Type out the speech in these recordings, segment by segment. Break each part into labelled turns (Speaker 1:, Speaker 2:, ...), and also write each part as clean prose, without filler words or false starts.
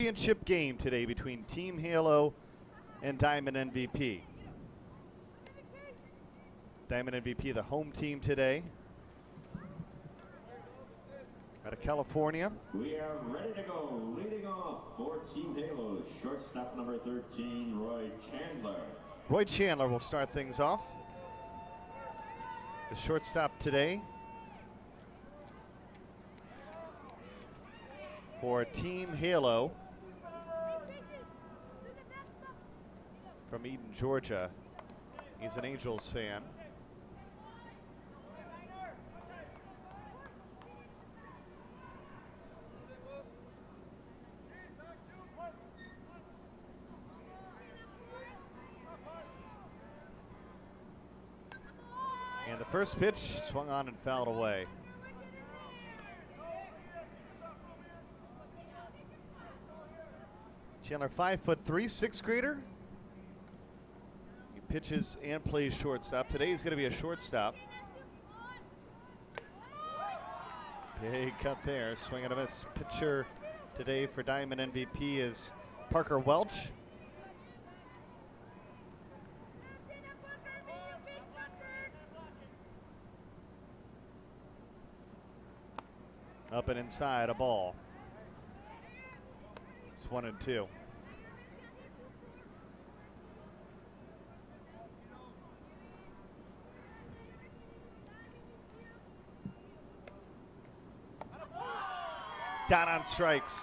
Speaker 1: championship game today between Team Halo and Diamond MVP. Diamond MVP, the home team today, out of California.
Speaker 2: We are ready to go. Leading off for Team Halo, shortstop number 13, Roy Chandler.
Speaker 1: Roy Chandler will start things off. The shortstop today for Team Halo from Eden, Georgia. He's an Angels fan. And the first pitch swung on and fouled away. Chandler, 5'3", sixth grader. He pitches and plays shortstop. Today he's going to be a shortstop. Big cut there, swing and a miss. Pitcher today for Diamond MVP is Parker Welch. Up and inside, a ball. It's 1-2. Down on strikes.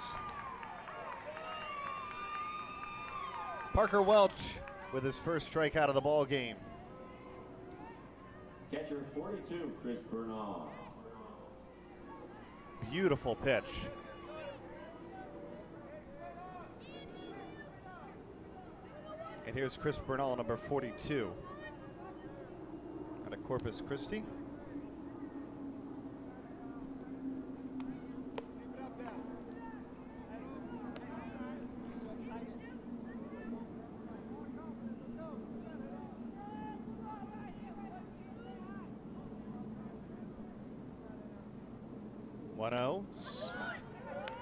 Speaker 1: Parker Welch with his first strikeout of the ball game.
Speaker 2: Catcher 42, Chris Bernal.
Speaker 1: Beautiful pitch. And here's Chris Bernal, number 42, out of Corpus Christi.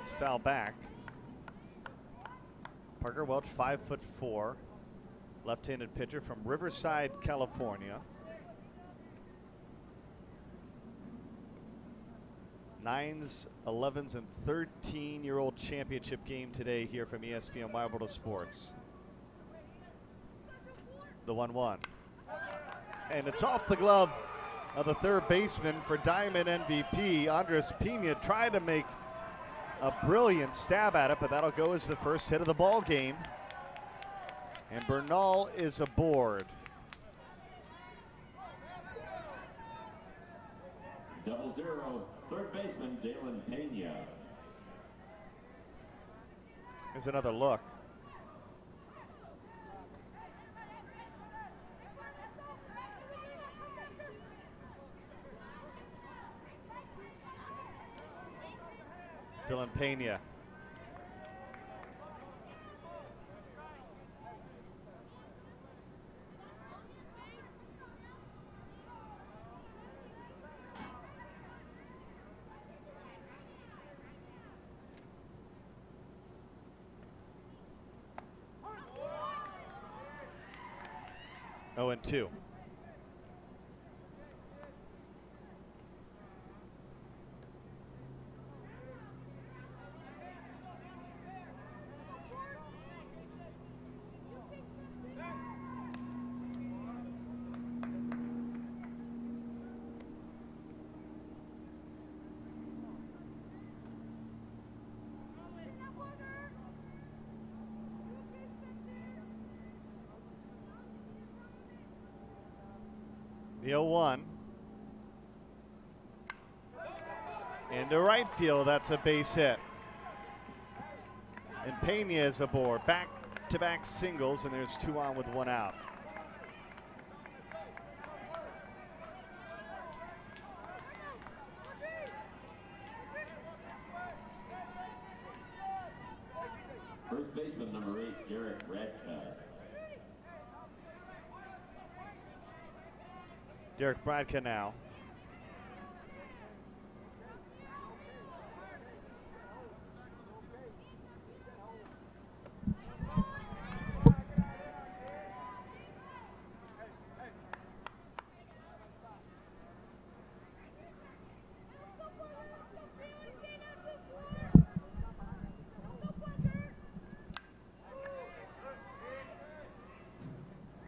Speaker 1: It's foul back. Parker Welch, 5'4", left-handed pitcher from Riverside, California. 9s, 11s, and 13-year-old championship game today here from ESPN Wide World of Sports. The 1-1. And it's off the glove of the third baseman for Diamond MVP. Andres Pena tried to make a brilliant stab at it, but that'll go as the first hit of the ball game. And Bernal is aboard.
Speaker 2: 0-0, third baseman Dalen Pena.
Speaker 1: Here's another look. Dylan Pena. Oh, and 2. The 0-1. Into right field, that's a base hit. And Pena is aboard. Back-to-back singles, and there's 2 on with 1 out.
Speaker 2: First baseman number 8, Derek Radcliffe.
Speaker 1: Derek Bradka now.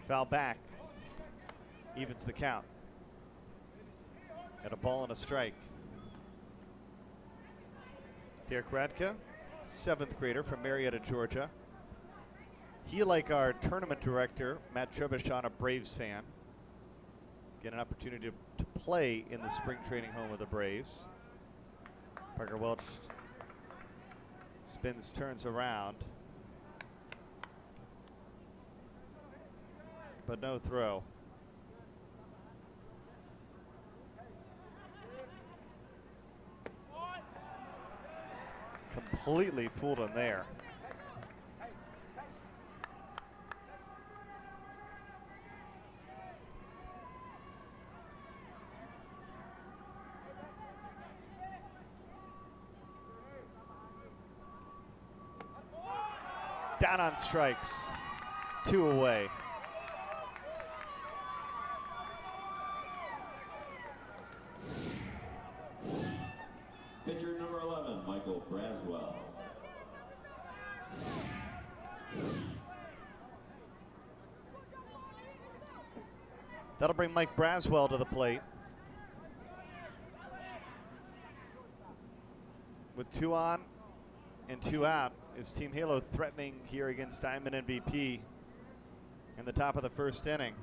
Speaker 1: Foul back. Evens the count. Got a ball and a strike. Derek Radka, 7th grader from Marietta, Georgia. He, like our tournament director, Matt Trebuchet, a Braves fan. Get an opportunity to play in the spring training home of the Braves. Parker Welch spins, turns around. But no throw. Completely fooled him there. Down on strikes. 2 away.
Speaker 2: Pitcher number 11, Michael Braswell.
Speaker 1: That'll bring Mike Braswell to the plate. With 2 on and 2 out, is Team Halo threatening here against Diamond MVP in the top of the 1st inning.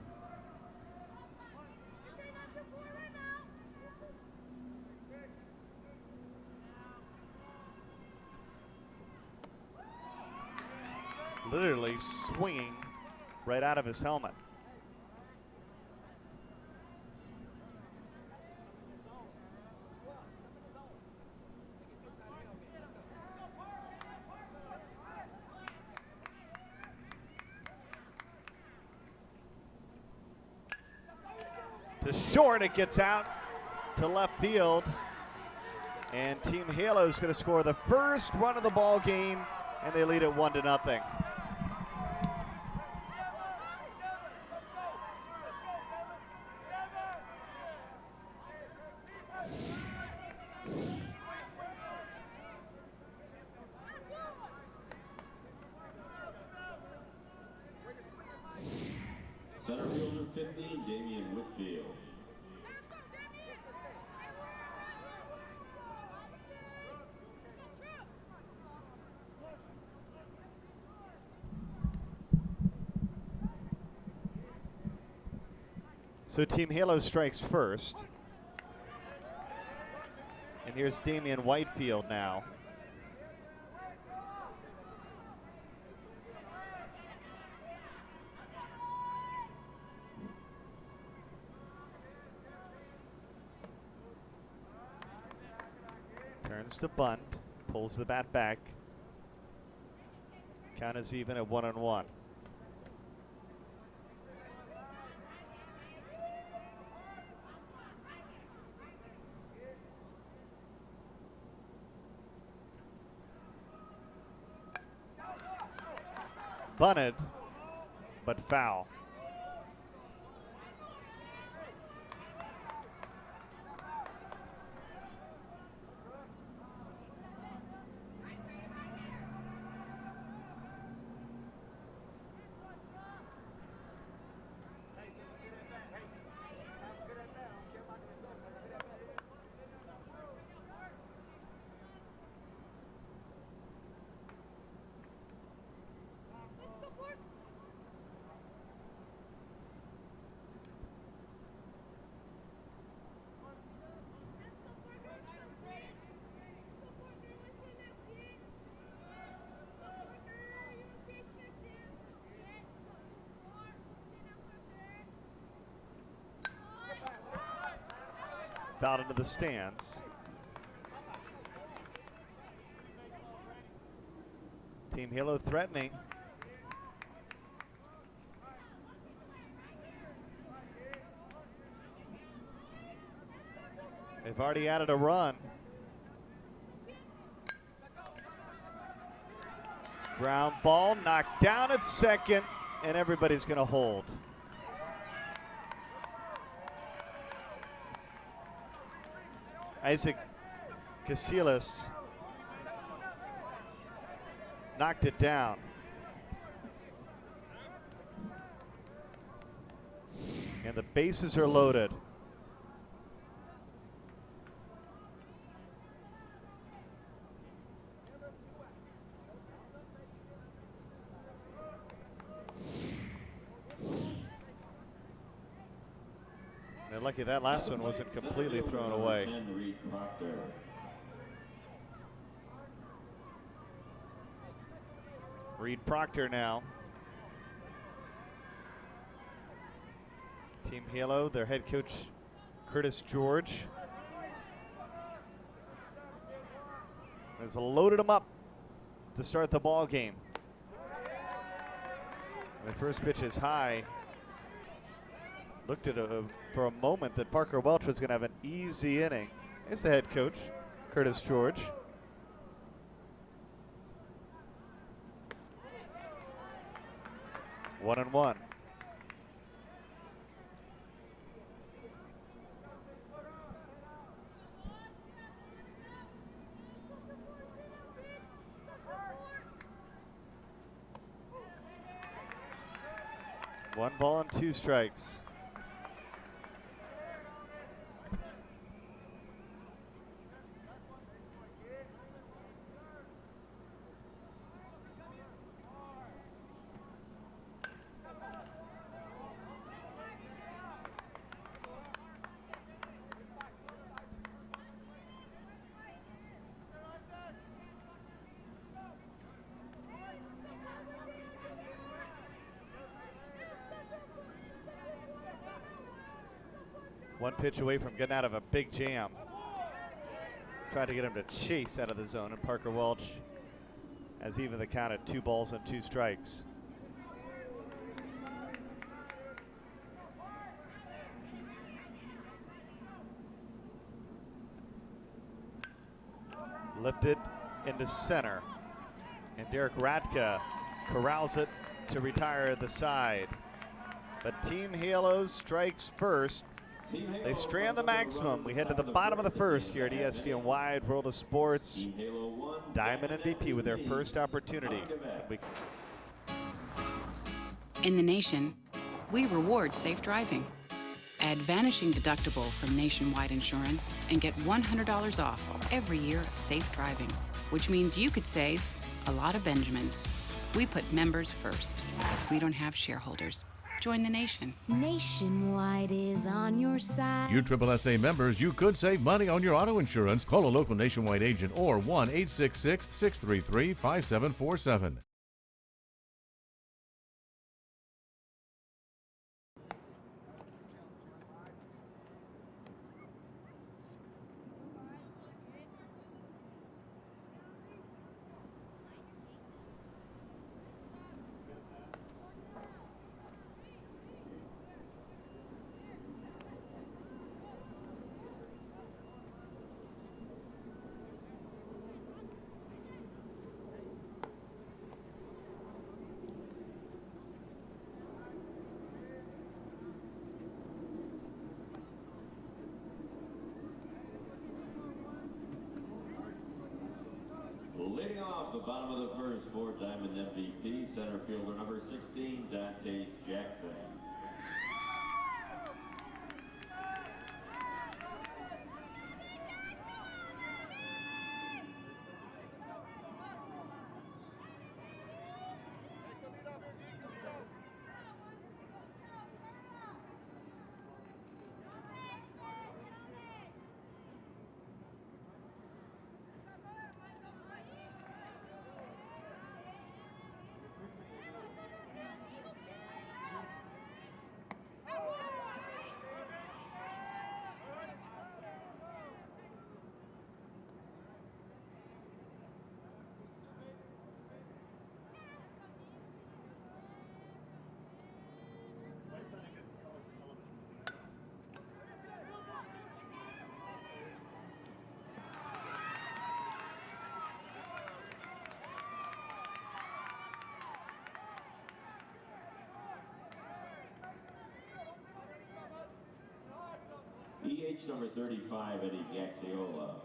Speaker 1: Literally swinging right out of his helmet. To short, it gets out to left field. And Team Halo is going to score the first run of the ball game, and they lead it 1-0.
Speaker 2: Center fielder 15, Damian Whitfield.
Speaker 1: So Team Halo strikes first. And here's Damian Whitefield now. Turns to bunt, pulls the bat back. Count is even at 1-1. Bunted, but foul. Fouled into the stands. Team Halo threatening. They've already added a run. Ground ball knocked down at second, and everybody's going to hold. Isaac Casillas knocked it down. And the bases are loaded. They're lucky that last one wasn't completely thrown away. Reed Proctor now. Team Halo, their head coach, Curtis George, has loaded them up to start the ball game. The first pitch is high. Looked at for a moment that Parker Welch was going to have an easy inning. There's the head coach, Curtis George. One and one. One ball and 2 strikes. One pitch away from getting out of a big jam. Tried to get him to chase out of the zone, and Parker Welch has even the count at 2 balls and 2 strikes. Lifted into center, and Derek Radka corrals it to retire the side. But Team Halo strikes first. They strand the maximum. We head to the bottom of the first here at ESPN Wide World of Sports. Diamond MVP with their first opportunity.
Speaker 3: In the nation, we reward safe driving. Add Vanishing Deductible from Nationwide Insurance and get $100 off every year of safe driving, which means you could save a lot of Benjamins. We put members first because we don't have shareholders. Join the nation.
Speaker 4: Nationwide is on your side.
Speaker 5: You SSSA members, you could save money on your auto insurance. Call a local Nationwide agent or 1-866-633-5747.
Speaker 2: Leading off the bottom of the first for Diamond MVP, center fielder number 16, Dante Jackson. EH number 35, Eddie Gaxiola.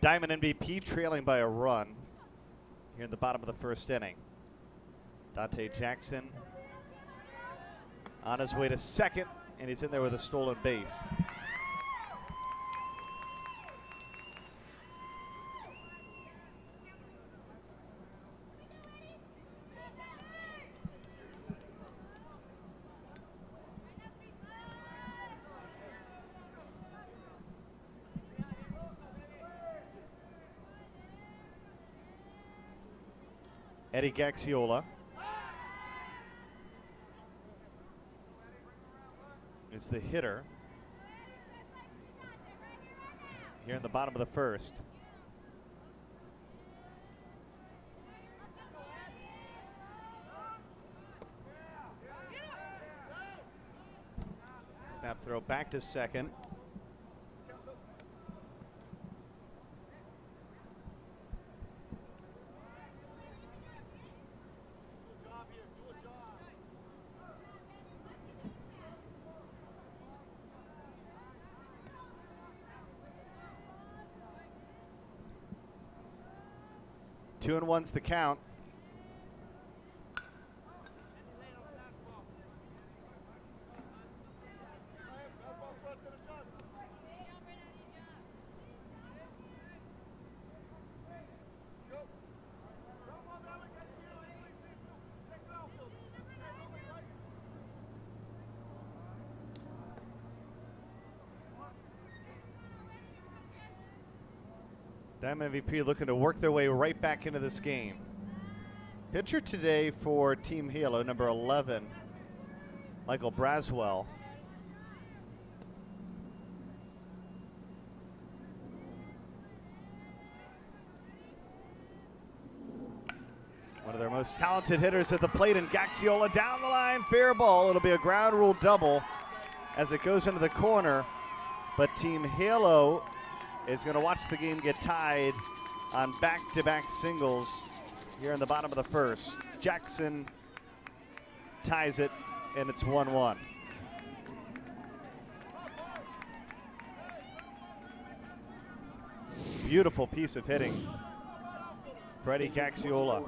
Speaker 1: Diamond MVP trailing by a run here in the bottom of the first inning. Dante Jackson on his way to second, and he's in there with a stolen base. Eddie Gaxiola is the hitter here in the bottom of the first. Snap throw back to second. Two and one's the count. Diamond MVP looking to work their way right back into this game. Pitcher today for Team Halo, number 11, Michael Braswell. One of their most talented hitters at the plate, and Gaxiola down the line, fair ball. It'll be a ground rule double as it goes into the corner, but Team Halo is going to watch the game get tied on back-to-back singles here in the bottom of the first. Jackson ties it, and it's 1-1. Beautiful piece of hitting. Freddie Gaxiola.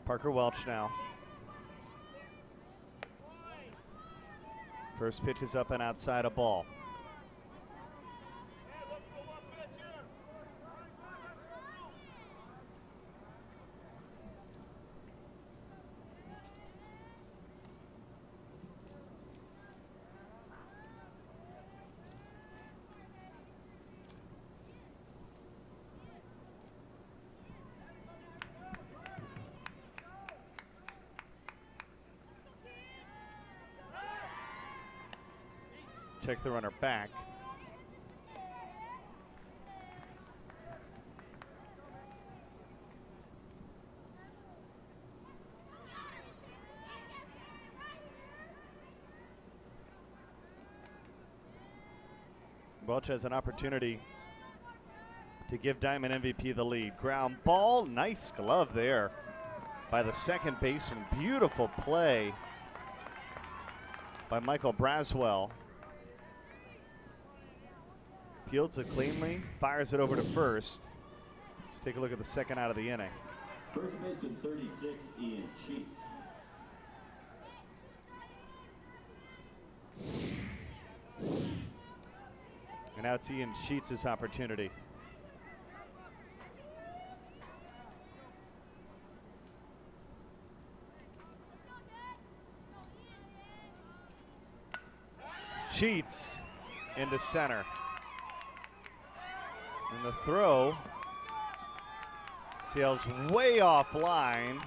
Speaker 1: Parker Welch now. First pitch is up and outside, a ball. Check the runner back. Welch has an opportunity to give Diamond MVP the lead. Ground ball, nice glove there by the second baseman. Beautiful play by Michael Braswell. Fields it cleanly, fires it over to first. Let's take a look at the second out of the inning.
Speaker 2: First baseman 36, Ian Sheets.
Speaker 1: And now it's Ian Sheets' opportunity. Sheets into center. And the throw sails way offline.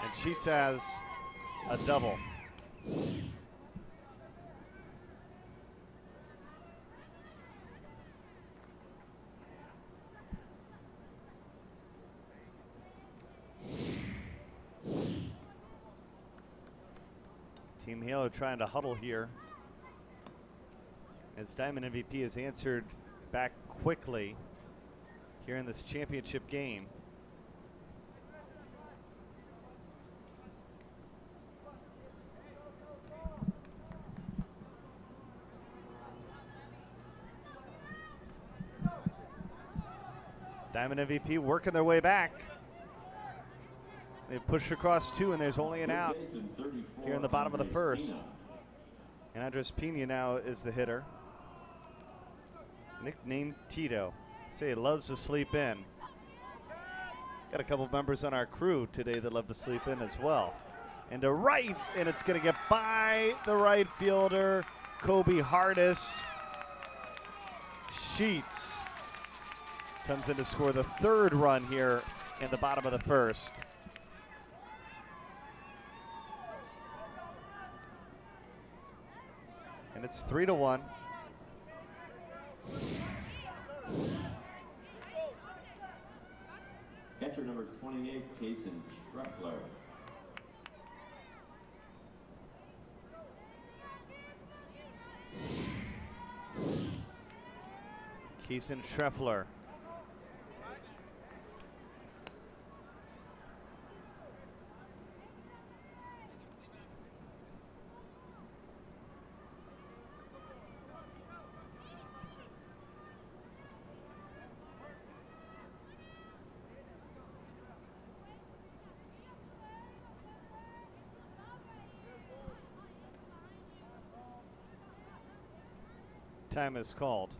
Speaker 1: And Sheets has a double. Team Halo trying to huddle here. as Diamond MVP has answered back quickly here in this championship game. Diamond MVP working their way back. They push across 2, and there's only an out here in the bottom of the first. And Andres Pena now is the hitter. Nicknamed Tito. Say he loves to sleep in. Got a couple members on our crew today that love to sleep in as well. And to right, and it's going to get by the right fielder, Kobe Hardis. Sheets comes in to score the 3rd run here in the bottom of the first. And it's 3-1.
Speaker 2: Catcher number 28, Kason Schreffler.
Speaker 1: Kason Schreffler. Time is called.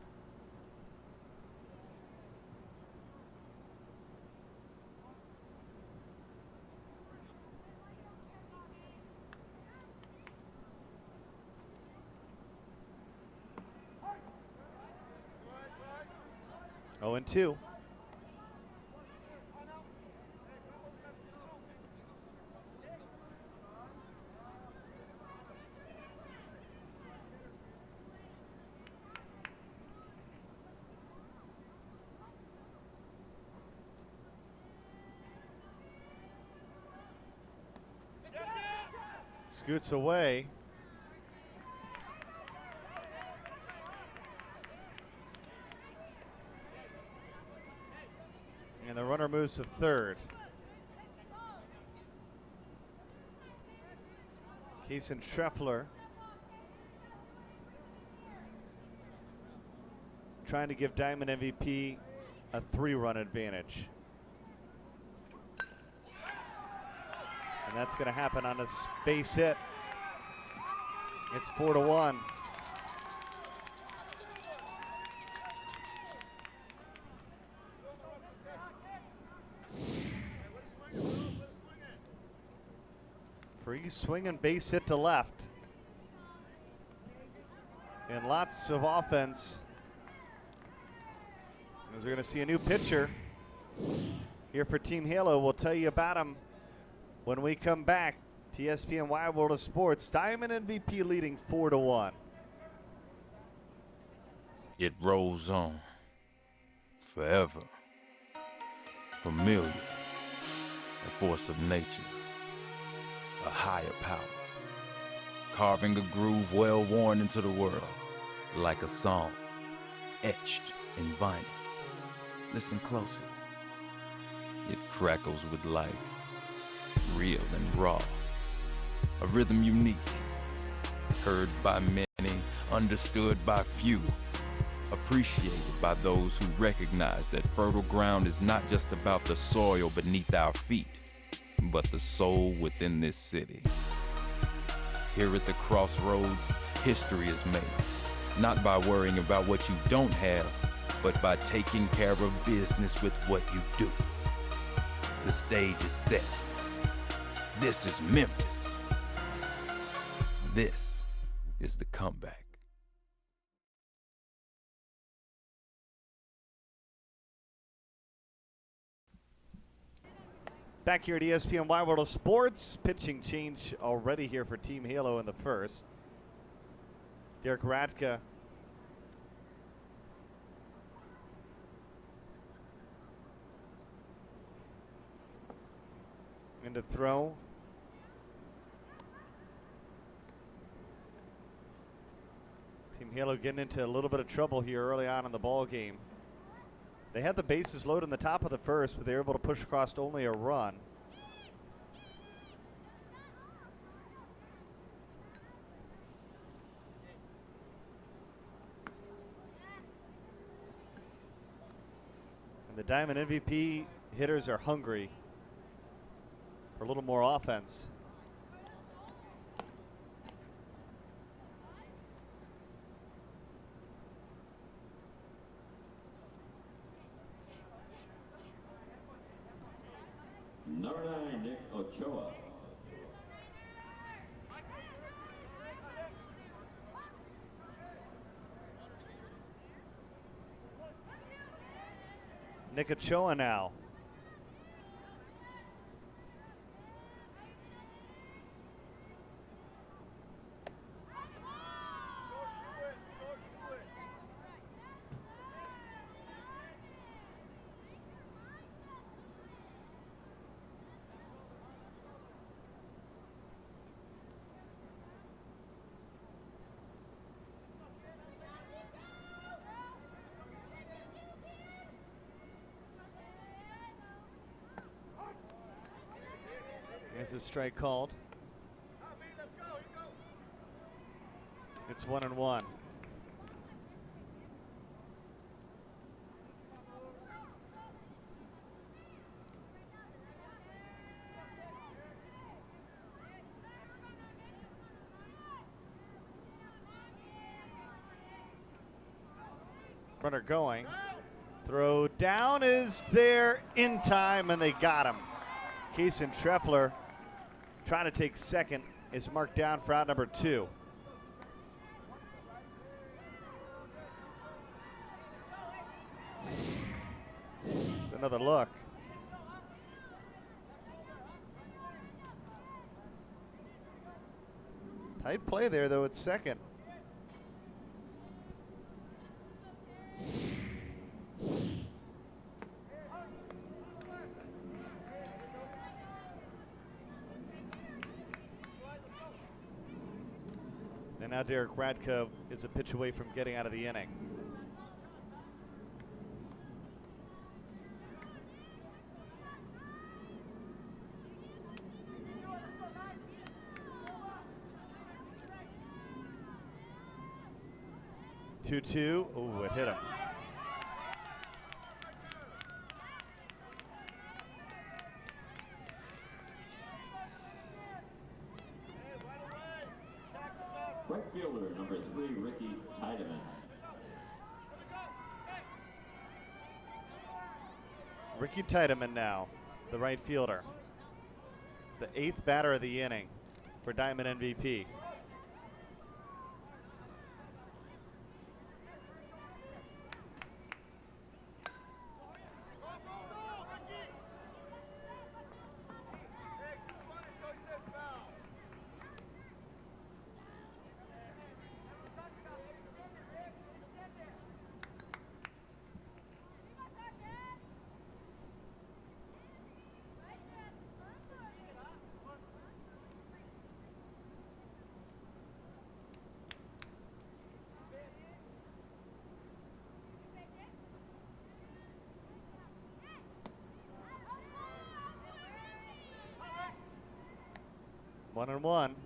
Speaker 1: Oh, and 2. Scoots away. And the runner moves to 3rd. Kason Schreffler trying to give Diamond MVP a 3-run advantage. And that's going to happen on a base hit. It's 4-1. Free swing and base hit to left. And lots of offense. As we're going to see a new pitcher here for Team Halo. We'll tell you about him when we come back. TSPN Wide World of Sports. Diamond MVP leading 4-1.
Speaker 6: It rolls on. Forever. Familiar. A force of nature. A higher power. Carving a groove well worn into the world. Like a song. Etched in vinyl. Listen closely. It crackles with life. Real and raw. A rhythm unique. Heard by many, understood by few. Appreciated by those who recognize that fertile ground is not just about the soil beneath our feet, but the soul within this city. Here at the crossroads, history is made. Not by worrying about what you don't have, but by taking care of business with what you do. The stage is set. This is Memphis. This is the comeback.
Speaker 1: Back here at ESPN Wide World of Sports. Pitching change already here for Team Halo in the first. Derek Radka into throw. Team Halo getting into a little bit of trouble here early on in the ball game. They had the bases loaded in the top of the first, but they were able to push across only a run. And the Diamond MVP hitters are hungry for a little more offense.
Speaker 2: Number 9, Nick Ochoa.
Speaker 1: Nick Ochoa now. There's a strike called. It's 1-1. Runner going. Throw down is there in time, and they got him. Kason Treffler trying to take second is marked down for out number 2. It's another look. Tight play there, though, at second. And now Derek Radko is a pitch away from getting out of the inning. Two. Oh, it hit him.
Speaker 2: Right fielder, number 3, Ricky Tiedemann.
Speaker 1: Ricky Tiedemann now, the right fielder. The 8th batter of the inning for Diamond MVP. One and one.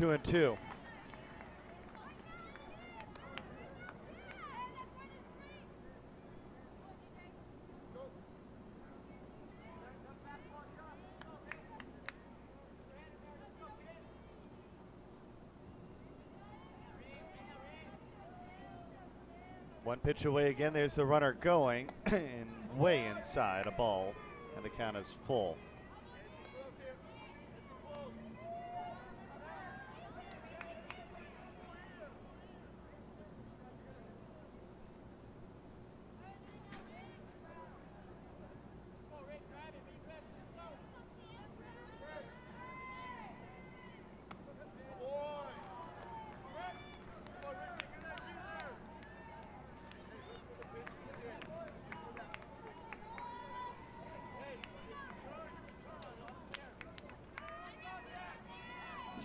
Speaker 1: Two and two. One pitch away again. There's the runner going and way inside a ball, and the count is full.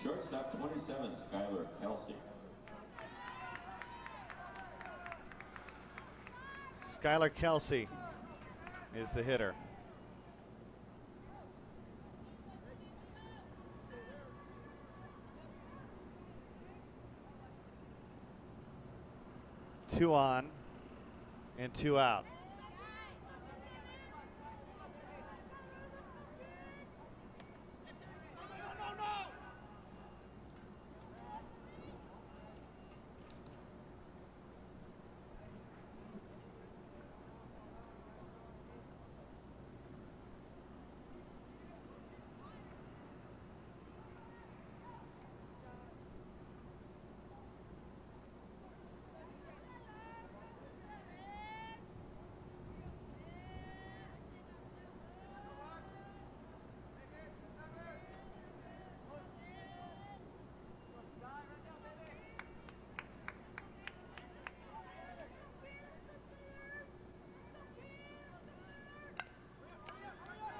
Speaker 2: Shortstop 27, Skylar Kelsey.
Speaker 1: Skylar Kelsey is the hitter. Two on and two out.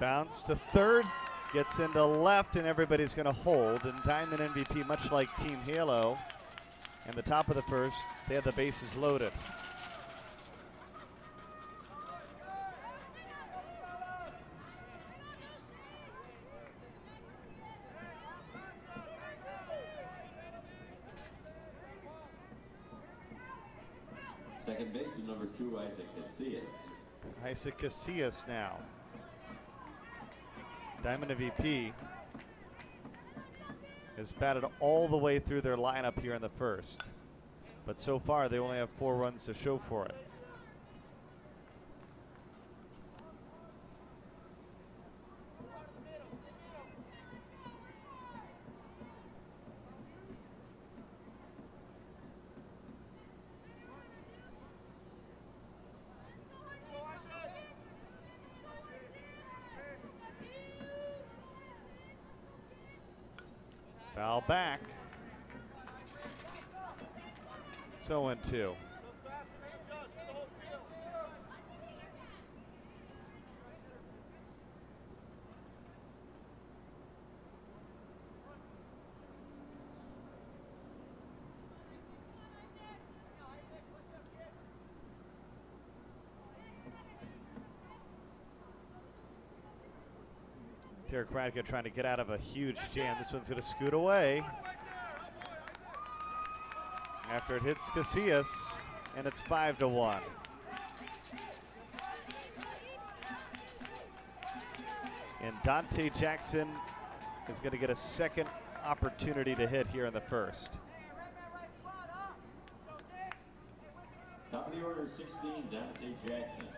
Speaker 1: Bounce to third, gets into left, and everybody's going to hold. And Diamond MVP, much like Team Halo, in the top of the first, they have the bases loaded.
Speaker 2: Second baseman number 2, Isaac Casillas.
Speaker 1: Isaac Casillas now. Diamond MVP has batted all the way through their lineup here in the first, but so far they only have 4 runs to show for it. Foul back. It's 0-2. Derek Radke trying to get out of a huge jam. This one's going to scoot away after it hits Casillas, and it's 5-1. And Dante Jackson is going to get a second opportunity to hit here in the first.
Speaker 2: Top of the order, 16, Dante Jackson.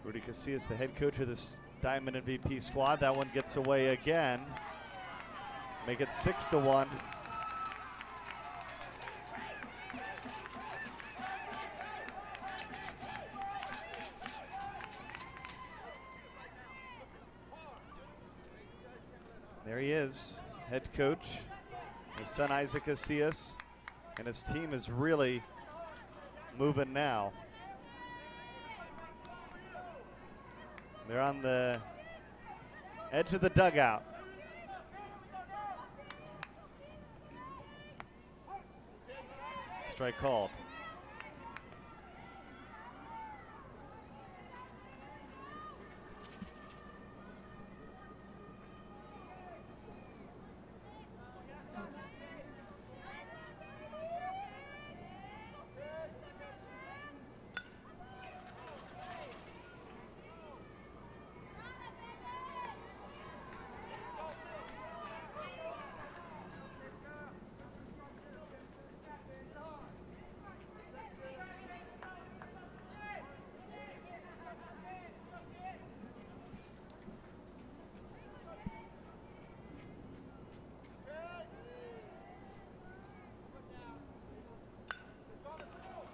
Speaker 1: Rudy Casillas, the head coach of this Diamond MVP squad. That one gets away again. Make it 6-1. There he is, head coach, his son Isaac Casillas, and his team is really moving now. They're on the edge of the dugout. Strike called.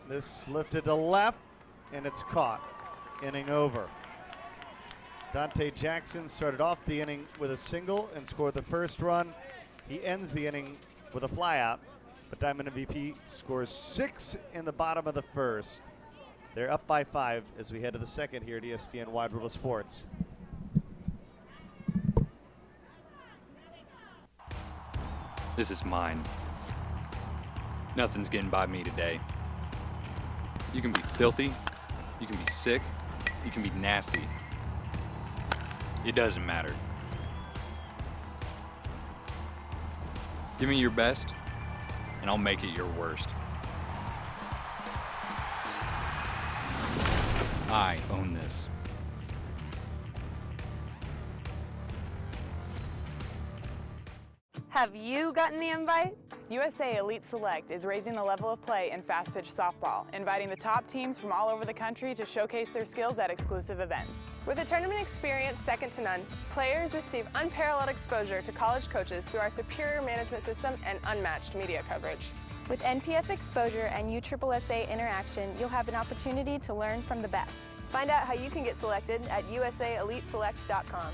Speaker 1: This lifted to left, and it's caught. Inning over. Dante Jackson started off the inning with a single and scored the first run. He ends the inning with a flyout, but Diamond MVP scores 6 in the bottom of the first. They're up by 5 as we head to the second here at ESPN Wide World of Sports.
Speaker 7: This is mine. Nothing's getting by me today. You can be filthy, you can be sick, you can be nasty. It doesn't matter. Give me your best, and I'll make it your worst. I own this.
Speaker 8: Have you gotten the invite? USA Elite Select is raising the level of play in fast-pitch softball, inviting the top teams from all over the country to showcase their skills at exclusive events.
Speaker 9: With a tournament experience second to none, players receive unparalleled exposure to college coaches through our superior management system and unmatched media coverage.
Speaker 10: With NPF exposure and USSSA interaction, you'll have an opportunity to learn from the best.
Speaker 9: Find out how you can get selected at usaeliteselects.com.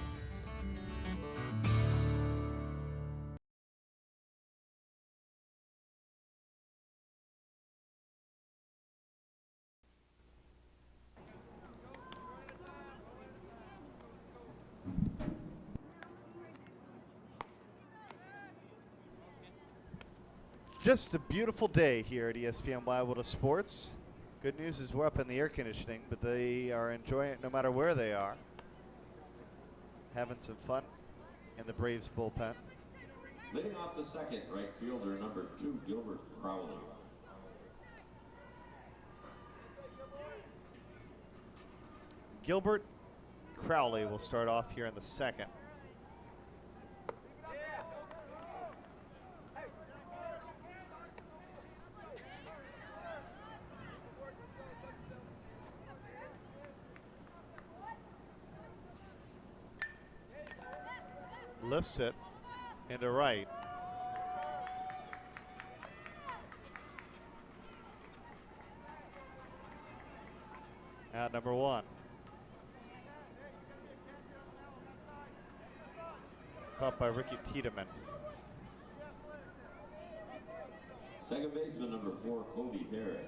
Speaker 1: Just a beautiful day here at ESPN Wide World of Sports. Good news is we're up in the air conditioning, but they are enjoying it no matter where they are. Having some fun in the Braves bullpen.
Speaker 2: Leading off the second, right fielder number 2, Gilbert Crowley.
Speaker 1: Gilbert Crowley will start off here in the second. Lifts it into right. Out number 1. Caught by Ricky Tiedemann.
Speaker 2: Second baseman number 4, Kobe Harris.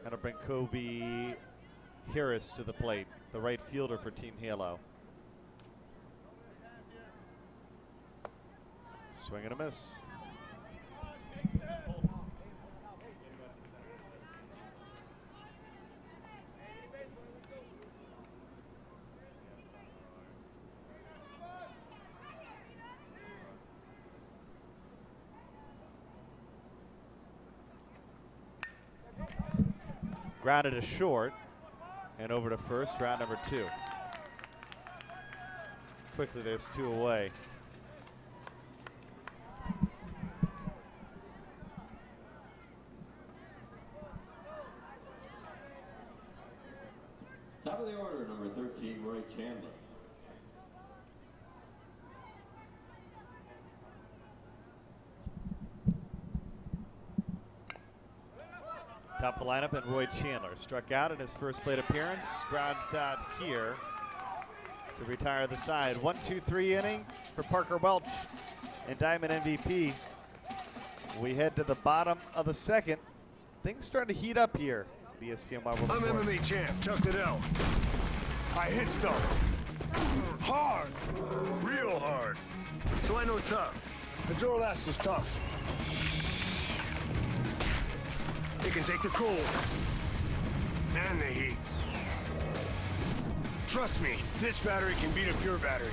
Speaker 1: Gonna bring Kobe Harris to the plate, the right fielder for Team Halo. Swing and a miss. Grounded to short and over to first, round number 2. Quickly, there's 2 away.
Speaker 2: Top of the order, number 13, Roy Chandler.
Speaker 1: Top of the lineup, and Roy Chandler struck out in his first plate appearance. Grounds out here to retire the side. 1-2-3 inning for Parker Welch and Diamond MVP. We head to the bottom of the second. Things starting to heat up here. The ESPN Wide World of Sports.
Speaker 11: I'm MMA champ, Chuck Liddell. I hit stuff. Hard. Real hard. So I know tough. The Duralast is tough. It can take the cold. And the heat. Trust me, this battery can beat a pure battery.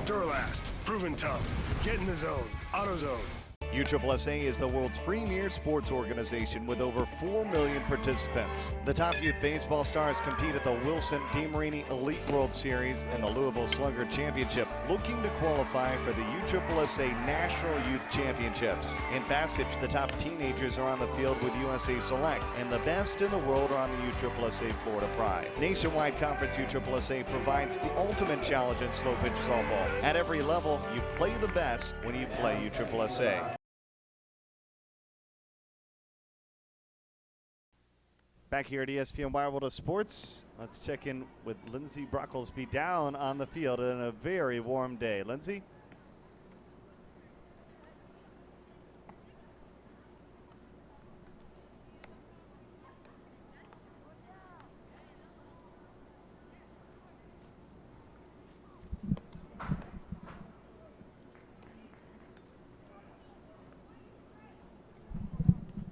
Speaker 11: Duralast, proven tough. Get in the zone. AutoZone.
Speaker 1: USSSA is the world's premier sports organization with over 4 million participants. The top youth baseball stars compete at the Wilson DeMarini Elite World Series and the Louisville Slugger Championship, looking to qualify for the USSSA National Youth Championships. In fast pitch, the top teenagers are on the field with USA Select, and the best in the world are on the USSSA Florida Pride. Nationwide Conference USSSA provides the ultimate challenge in slow pitch softball. At every level, you play the best when you play USSSA. Back here at ESPN Wide World of Sports, let's check in with Lindsey Brocklesby down on the field on a very warm day. Lindsey?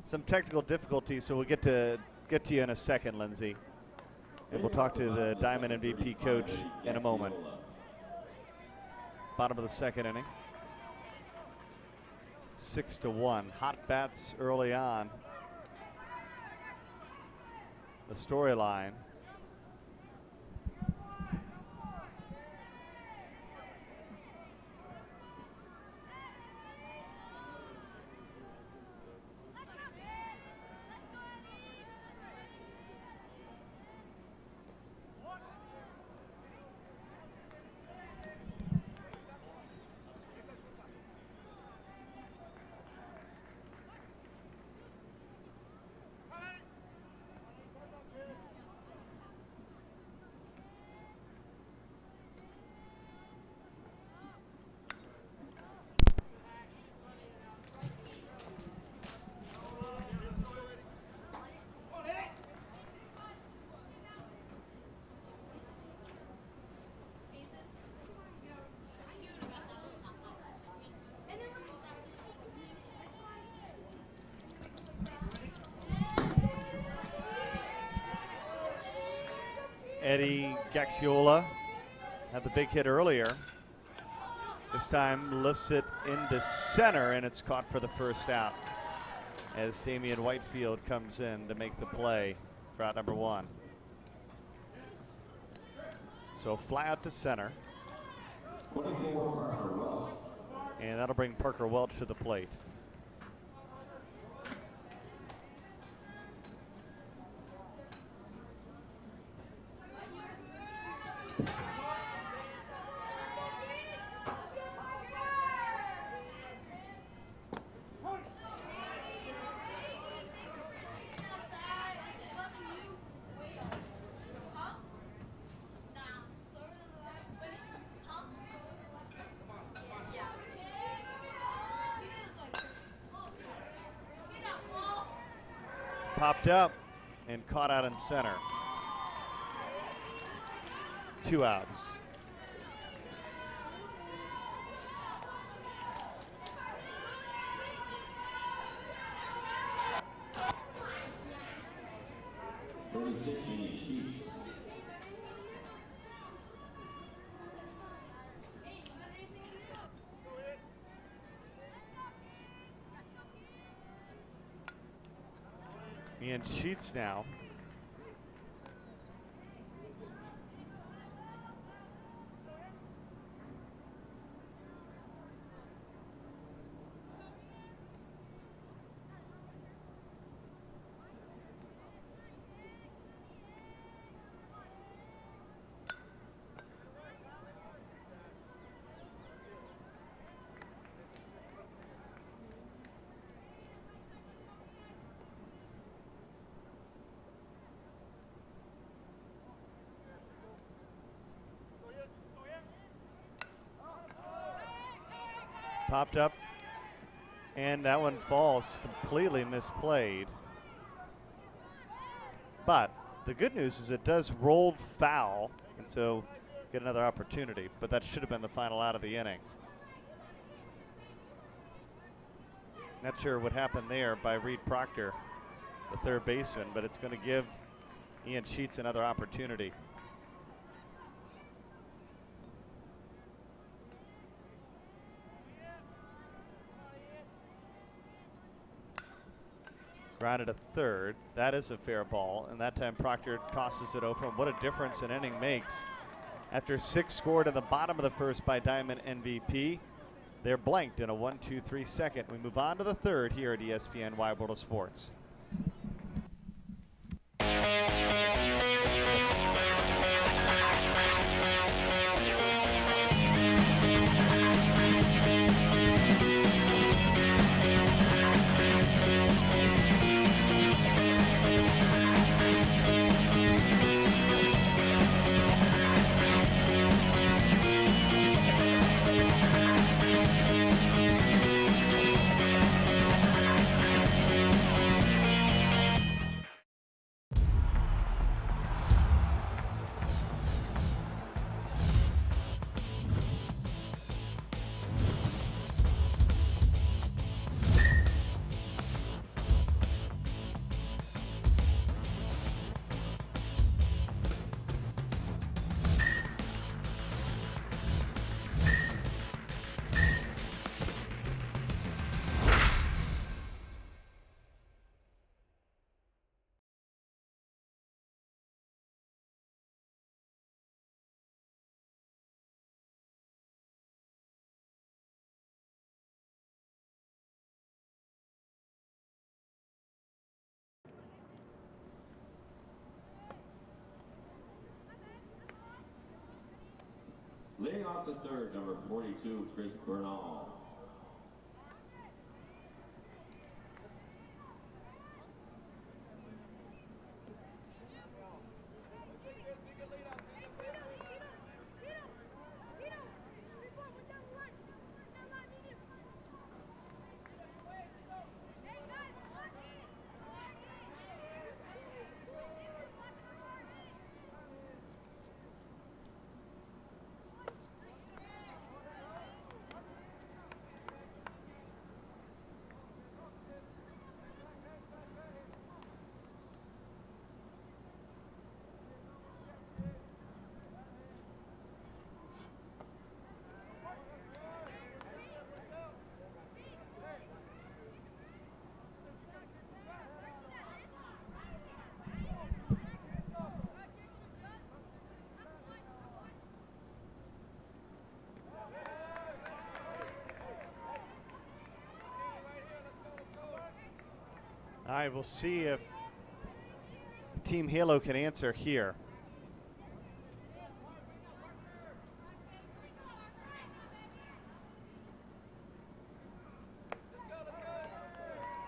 Speaker 1: Some technical difficulties, so we'll get to you in a second, Lindsey. And we'll talk to the Diamond MVP coach in a moment. Bottom of the second inning. 6-1. Hot bats early on. The storyline. Eddie Gaxiola had the big hit earlier. This time lifts it into center, and it's caught for the first out as Damian Whitefield comes in to make the play for out number one. So fly out to center. And that'll bring Parker Welch to the plate. Popped up and caught out in center. 2 outs. Ian Sheets now. Popped up, and that one falls, completely misplayed. But the good news is it does roll foul, and so get another opportunity, but that should have been the final out of the inning. Not sure what happened there by Reed Proctor, the third baseman, but it's going to give Ian Sheets another opportunity. Grounded at third. That is a fair ball, and that time Proctor tosses it over. And what a difference an inning makes. After 6 scored in the bottom of the first by Diamond MVP, they're blanked in a 1-2-3 second. We move on to the third here at ESPN Wide World of Sports.
Speaker 2: Leading off the third, number 42, Chris Bernal.
Speaker 1: All right, we'll see if Team Halo can answer here.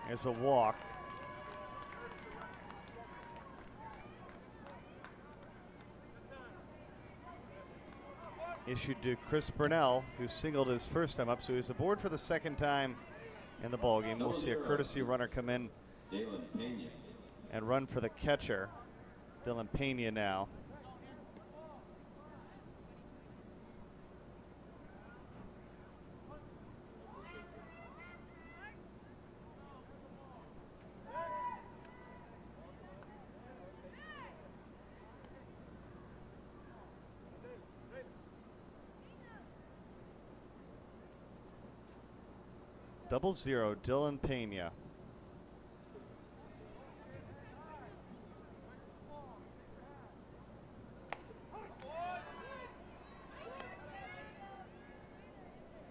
Speaker 1: There's a walk. Issued to Chris Burnell, who singled his first time up, so he's aboard for the second time in the ballgame. We'll see a courtesy runner come in and run for the catcher. Dylan Pena now. Double zero, Dylan Pena.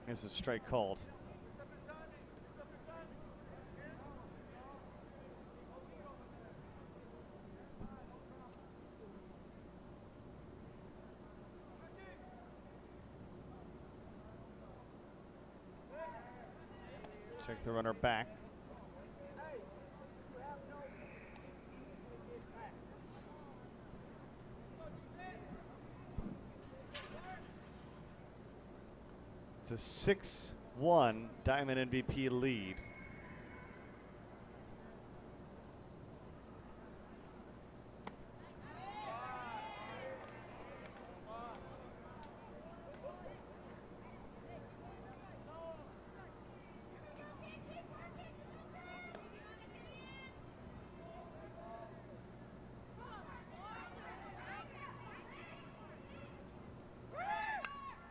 Speaker 1: There's a strike called. Check the runner back. It's a 6-1 Diamond MVP lead.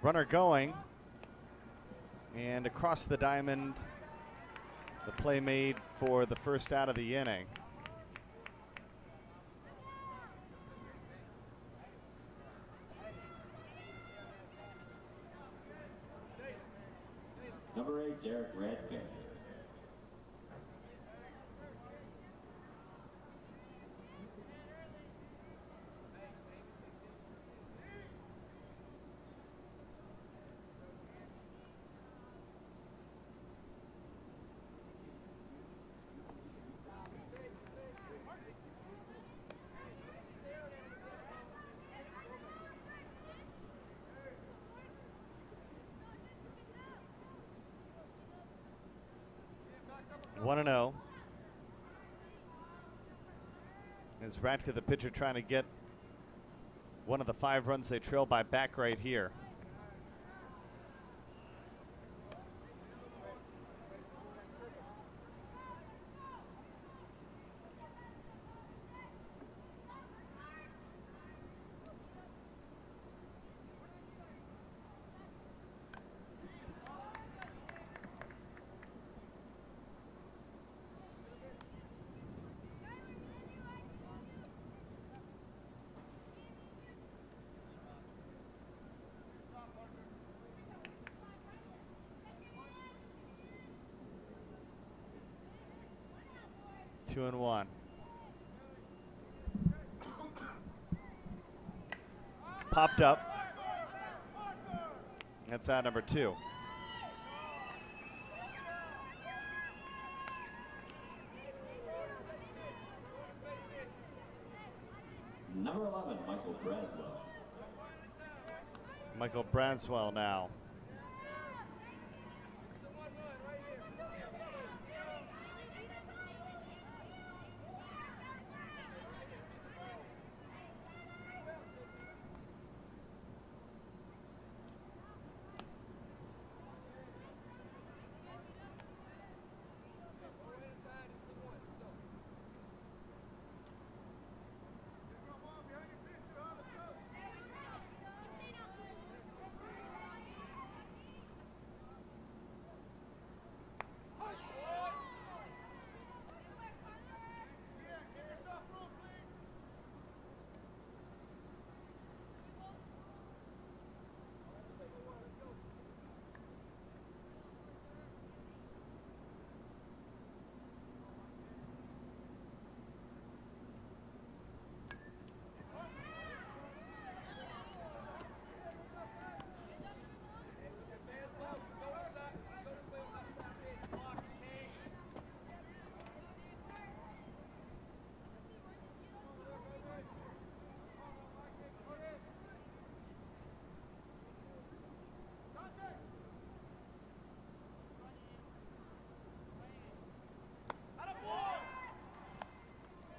Speaker 1: Runner going. And across the diamond, The play made for the first out of the inning.
Speaker 2: Number 8, Derek Radke.
Speaker 1: One and 0. Is Radke, the pitcher, trying to get one of the 5 runs they trail by back right here. Two and one. Popped up. That's out number 2.
Speaker 2: Number 11, Michael Braswell.
Speaker 1: Michael Braswell now.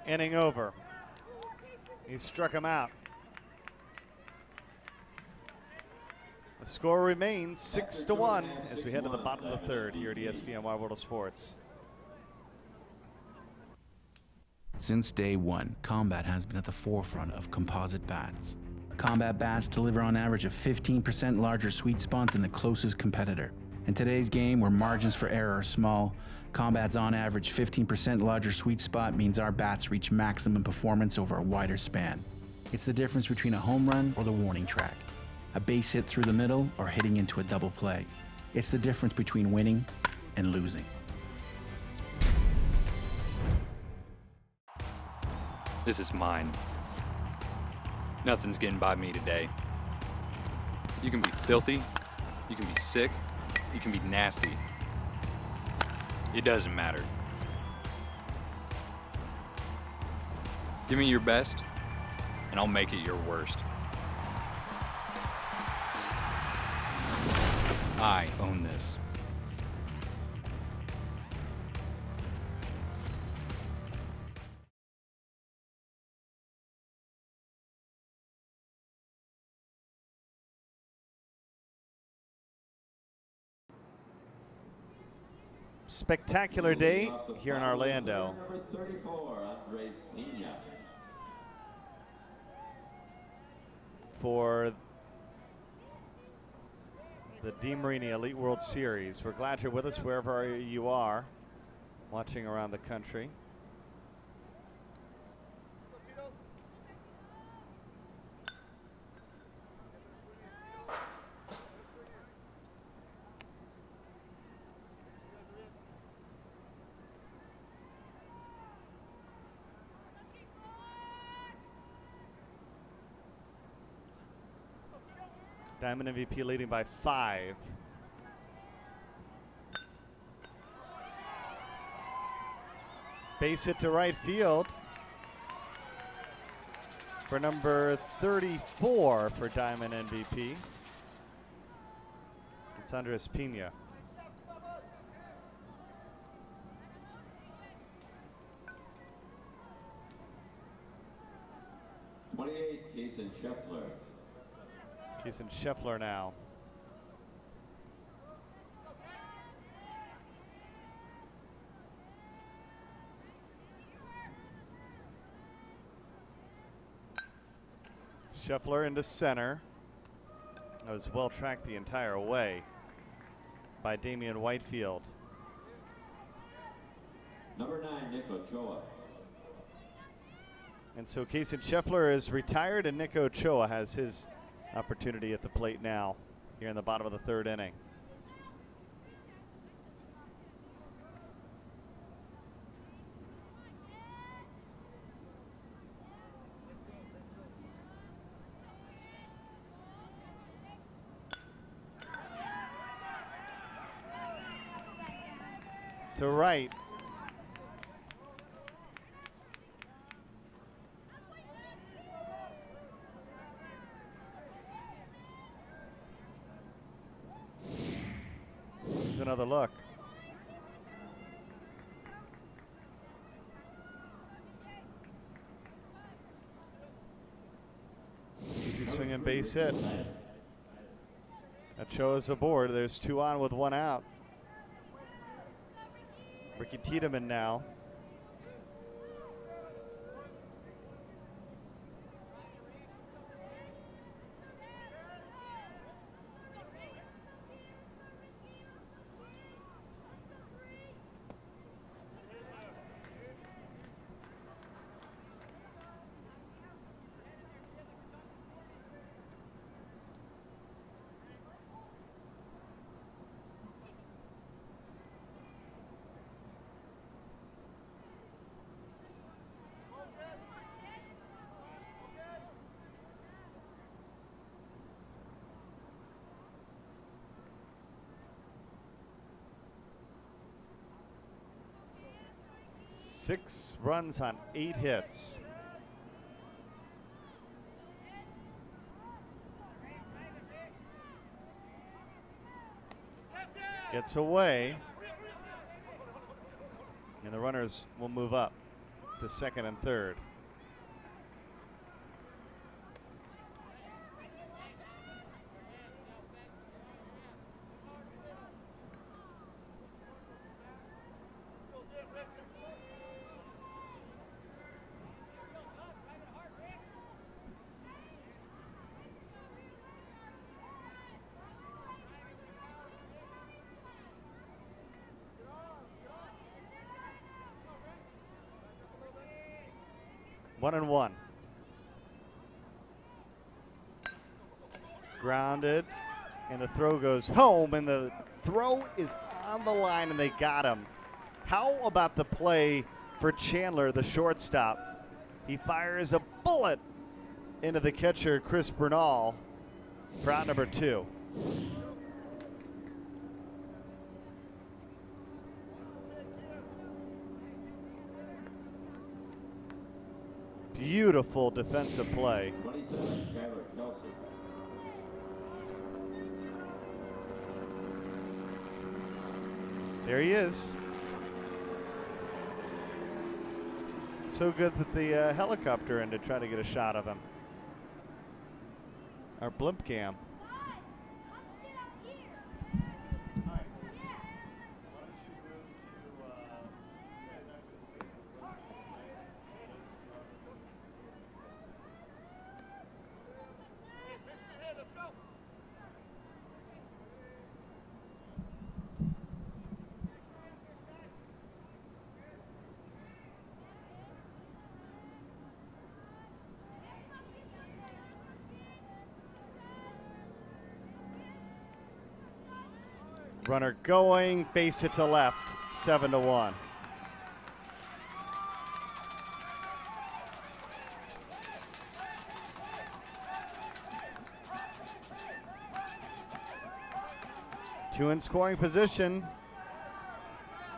Speaker 1: Inning over. He struck him out. The score remains 6-1 as we head to the bottom of the third here at ESPN Wide World of Sports.
Speaker 12: Since day one, Combat has been at the forefront of composite bats. Combat bats deliver on average a 15% larger sweet spot than the closest competitor. In today's game, where margins for error are small, Combat's on average 15% larger sweet spot means our bats reach maximum performance over a wider span. It's the difference between a home run or the warning track, a base hit through the middle or hitting into a double play. It's the difference between winning and losing.
Speaker 7: This is mine. Nothing's getting by me today. You can be filthy, you can be sick, you can be nasty. It doesn't matter. Give me your best, and I'll make it your worst. I own this.
Speaker 1: Spectacular day here in Orlando.
Speaker 2: Number 34, Andres Pena.
Speaker 1: For the DeMarini Elite World Series. We're glad you're with us wherever you are. watching around the country. Diamond MVP leading by 5. Base hit to right field for number 34 for Diamond MVP. It's Andres Pena.
Speaker 2: Jason Scheffler.
Speaker 1: Jason Scheffler now. Scheffler into center. That was well tracked the entire way by Damian Whitefield.
Speaker 2: Number 9, Nick Ochoa.
Speaker 1: And so Jason Scheffler is retired, and Nick Ochoa has his opportunity at the plate now here in the bottom of the 3rd inning. To right. Here's another look. Easy swinging base hit. Ochoa's aboard. There's 2 on with 1 out. Ricky Tiedemann now. Six runs on 8 hits. Gets away. And the runners will move up to 2nd and 3rd. One and one. Grounded, and the throw goes home, and the throw is on the line, and they got him. How about the play for Chandler, the shortstop? He fires a bullet into the catcher, Chris Bernal, for out number 2. Beautiful defensive play.
Speaker 2: 27, Skylar Kelsey.
Speaker 1: There he is. So good that the helicopter in to try to get a shot of him. Our blimp cam. Runner going, base hit to left, 7-1. Two in scoring position.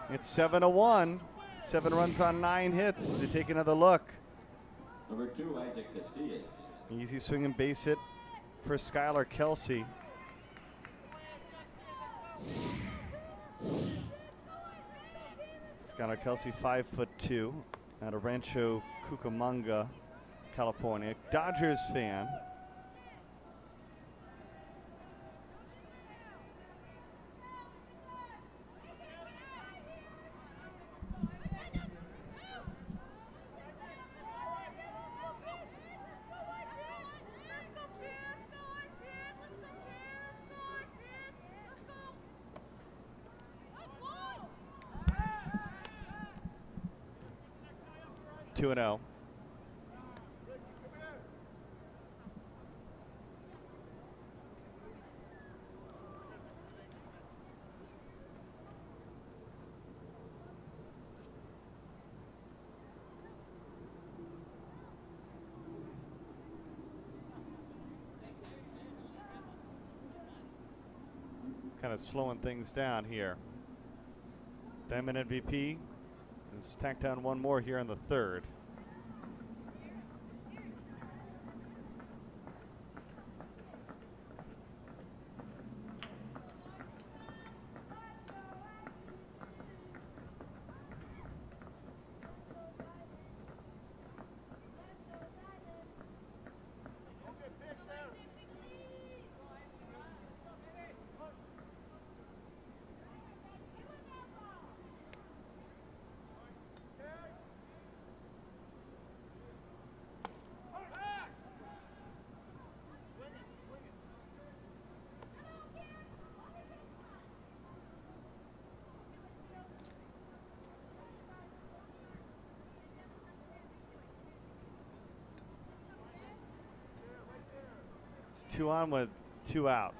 Speaker 1: It's 7-1. 7 runs on 9 hits. So take another look.
Speaker 2: Number 2, Isaac Casilla.
Speaker 1: Easy swing and base hit for Skylar Kelsey. Skylar Kelsey, 5'2", out of Rancho Cucamonga, California. Dodgers fan. Two and 0. Kind of slowing things down here. Diamond MVP has tacked on one more here in the third. Two on with 2 out.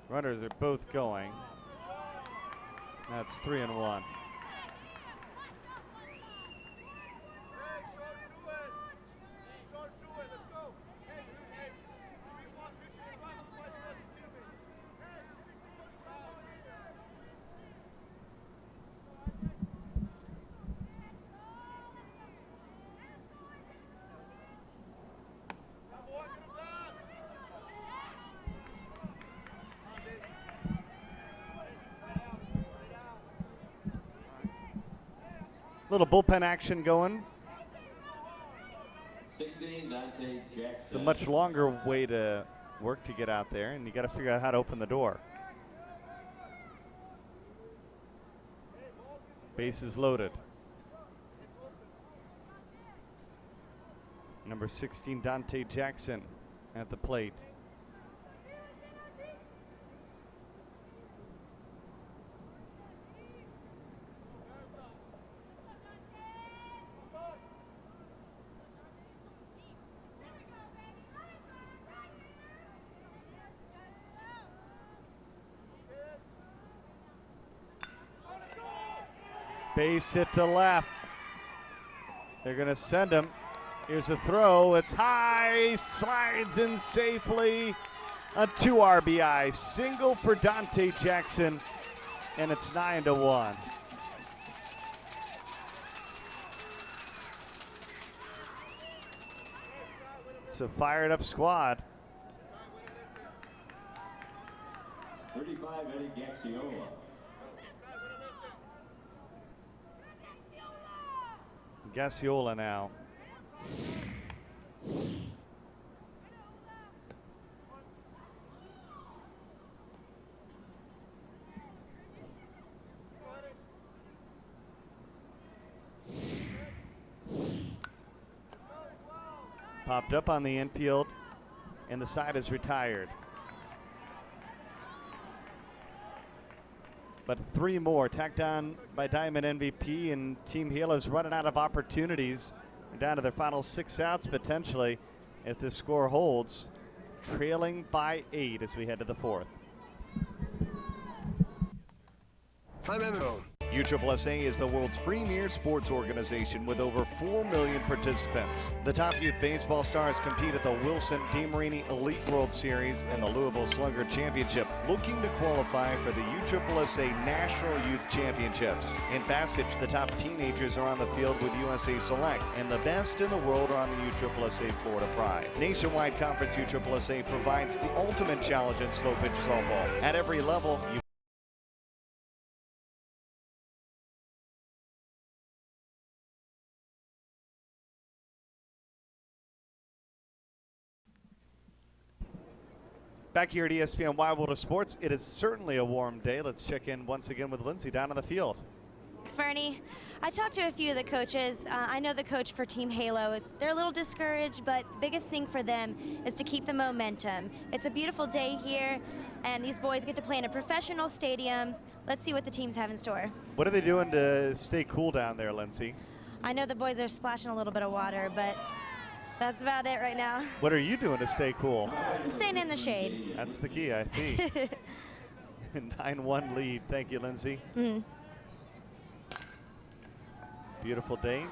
Speaker 1: Runners are both going. That's 3-1. Little bullpen action going.
Speaker 2: 16, Dante Jackson.
Speaker 1: It's a much longer way to work to get out there, and you got to figure out how to open the door. Bases loaded. Number 16, Dante Jackson at the plate. Base hit to left. They're going to send him. Here's a throw. It's high. Slides in safely. A 2 RBI single for Dante Jackson. And it's 9-1. It's a fired up squad.
Speaker 2: 35, Eddie Gaxiola.
Speaker 1: Gaxiola now. Popped up on the infield, and the side is retired. But 3 more tacked on by Diamond MVP, and Team Halo's running out of opportunities. They're down to their final 6 outs potentially if this score holds. trailing by 8 as we head to the 4th.
Speaker 11: I'm MMO.
Speaker 1: USSSA is the world's premier sports organization with over 4 million participants. The top youth baseball stars compete at the Wilson DeMarini Elite World Series and the Louisville Slugger Championship, looking to qualify for the USSSA National Youth Championships. In fast pitch, the top teenagers are on the field with USA Select, and the best in the world are on the USSSA Florida Pride. Nationwide Conference USSSA provides the ultimate challenge in slow pitch softball. At every level, you Back here at ESPN Wide World of Sports, it is certainly a warm day. Let's check in once again with Lindsay down on the field.
Speaker 13: Thanks, Bernie. I talked to a few of the coaches. I know the coach for Team Halo. They're a little discouraged, but the biggest thing for them is to keep the momentum. It's a beautiful day here, and these boys get to play in a professional stadium. Let's see what the teams have in store.
Speaker 1: What are they doing to stay cool down there, Lindsay?
Speaker 13: I know the boys are splashing a little bit of water, but that's about it right now.
Speaker 1: What are you doing to stay cool?
Speaker 13: I'm staying in the shade.
Speaker 1: That's the key, I see. 9-1 lead. Thank you, Lindsay.
Speaker 13: Mm-hmm.
Speaker 1: Beautiful day.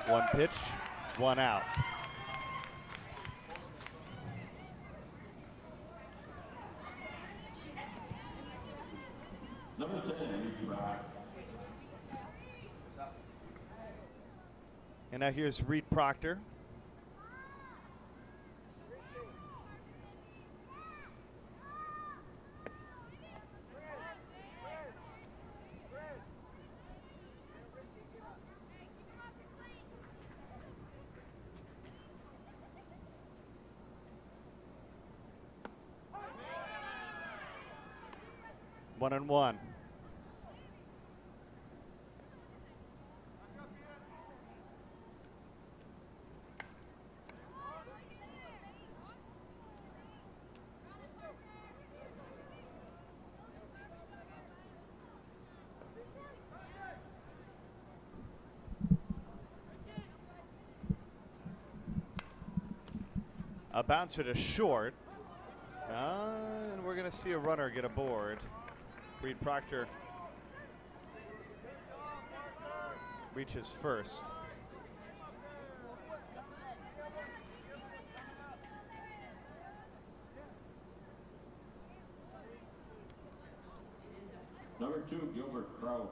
Speaker 1: One pitch, one out.
Speaker 2: Number 10,
Speaker 1: And now here's Reed Proctor. One and one. A bouncer to short. And we're going to see a runner get aboard. Reed Proctor reaches first.
Speaker 2: Number 2, Gilbert Crow.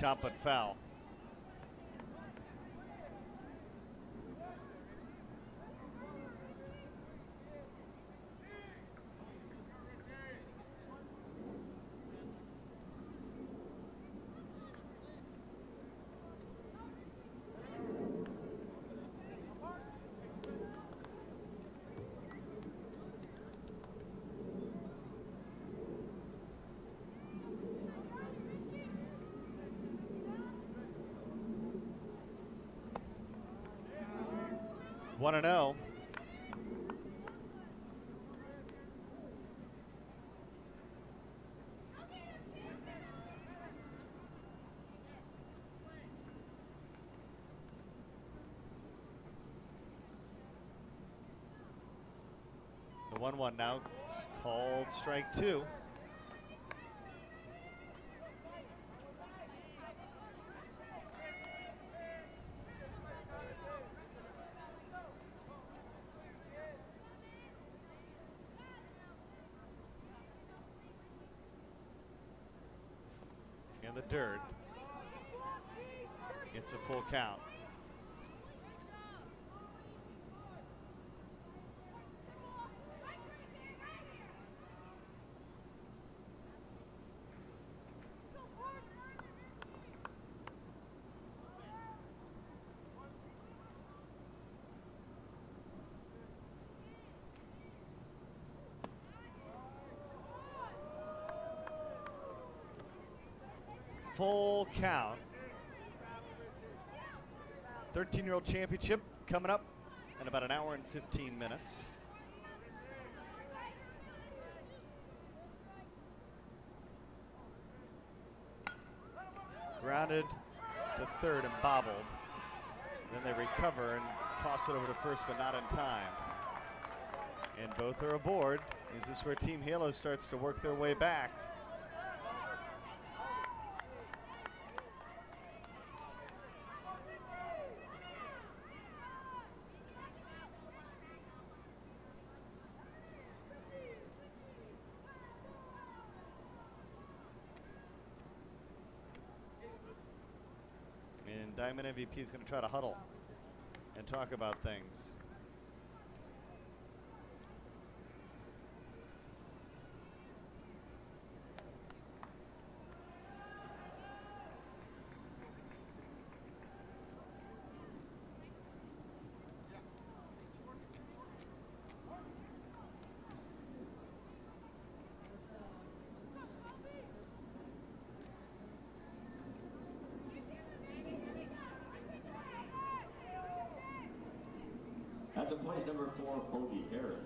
Speaker 1: Chop but foul. One and oh. The 1-1 now. It's called strike 2. In the dirt. It's a full count. full count. 13-year-old championship coming up in about an hour and 15 minutes. Grounded to third and bobbled. Then they recover and toss it over to first, but not in time. And both are aboard. Is this where Team Halo starts to work their way back? And Diamond MVP is going to try to huddle and talk about things.
Speaker 2: At the plate, number 4, Kobe Harris.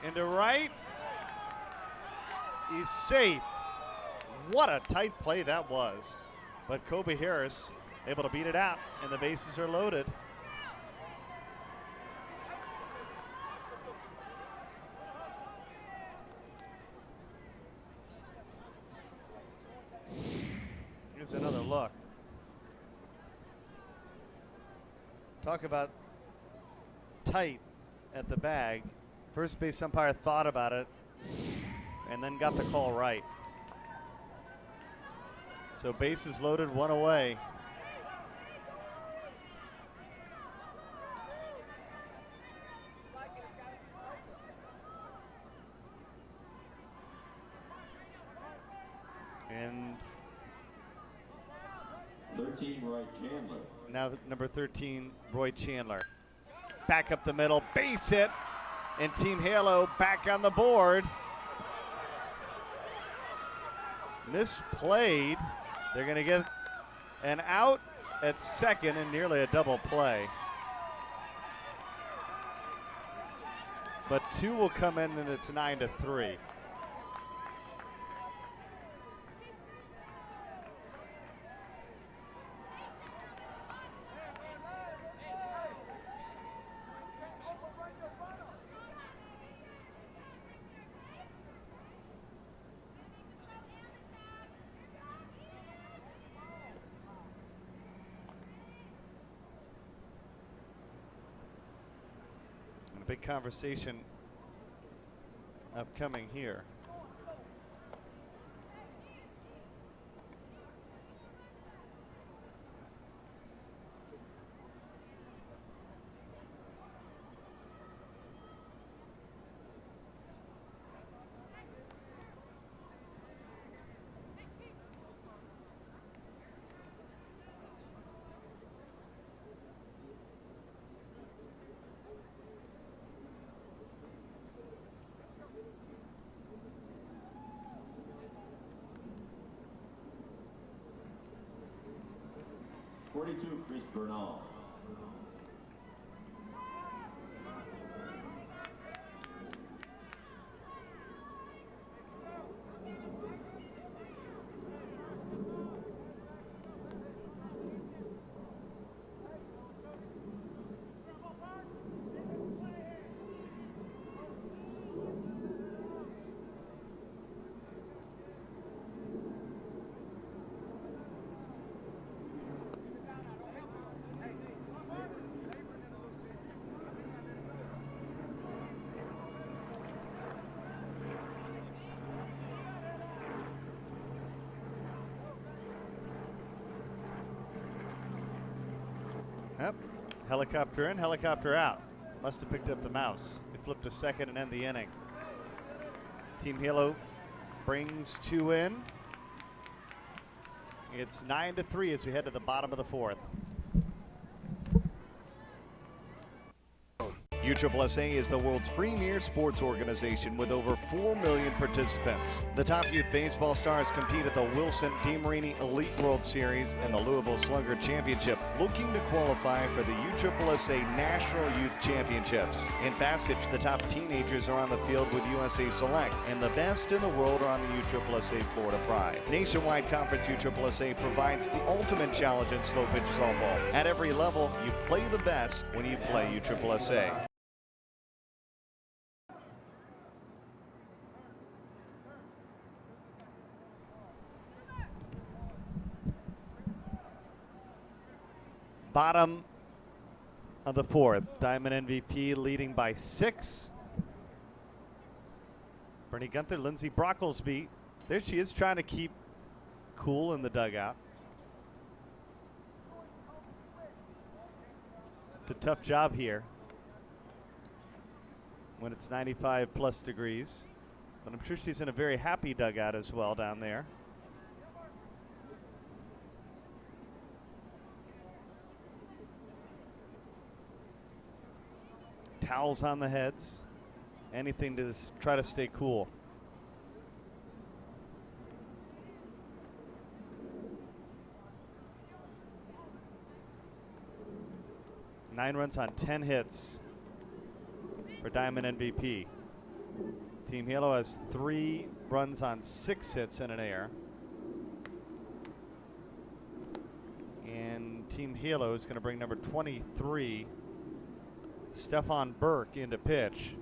Speaker 1: Into right. He's safe. What a tight play that was. But Kobe Harris able to beat it out, and the bases are loaded. Here's another look. Talk about tight at the bag. First base umpire thought about it and then got the call right. So bases loaded, one away. And
Speaker 2: 13, Roy Chandler.
Speaker 1: now number 13, Roy Chandler. Back up the middle, base hit. And Team Halo back on the board. Misplayed. They're going to get an out at second and nearly a double play. But two will come in and it's 9-3. Big conversation upcoming here.
Speaker 2: 42, Chris Bernal.
Speaker 1: Yep. Helicopter in, helicopter out. Must have picked up the mouse. They flipped a second and end the inning. Team Halo brings 2 in. It's 9-3 as we head to the bottom of the 4th. USSSA is the world's premier sports organization with over 4 million participants. The top youth baseball stars compete at the Wilson DeMarini Elite World Series and the Louisville Slugger Championship, looking to qualify for the USSSA National Youth Championships. In fast pitch, the top teenagers are on the field with USA Select, and the best in the world are on the USSSA Florida Pride. Nationwide Conference USSSA provides the ultimate challenge in slow pitch softball. At every level, you play the best when you play USSSA. Bottom of the 4th, Diamond MVP leading by 6. Bernie Gunther, Lindsey Brocklesby. There she is trying to keep cool in the dugout. It's a tough job here when it's 95 plus degrees, but I'm sure she's in a very happy dugout as well down there. Towels on the heads, anything to try to stay cool. Nine runs on 10 hits for Diamond MVP. Team Halo has 3 runs on 6 hits and an error. And Team Halo is going to bring number 23, Stefan Burke, into pitch.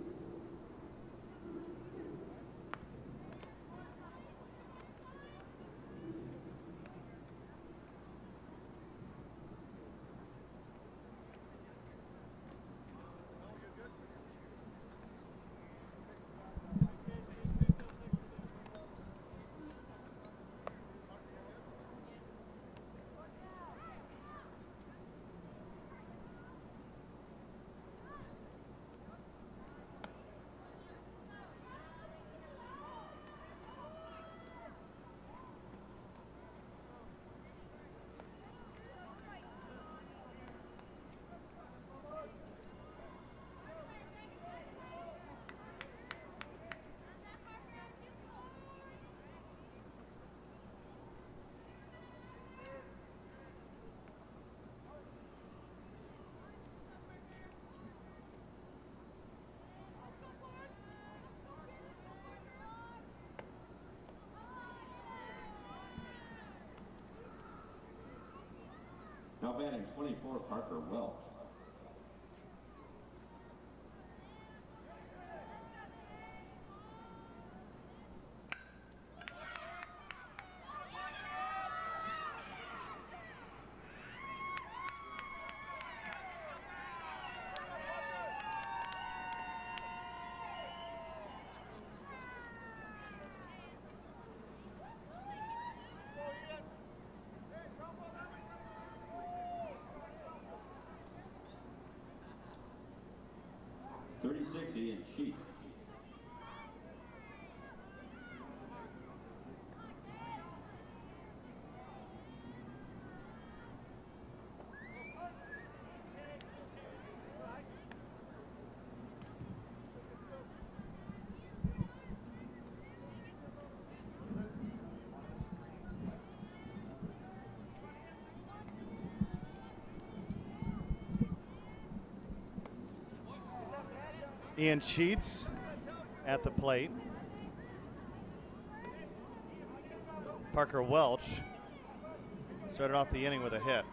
Speaker 2: Now batting 24, Parker Welch.
Speaker 1: Ian Sheets at the plate. Parker Welch started off the inning with a hit.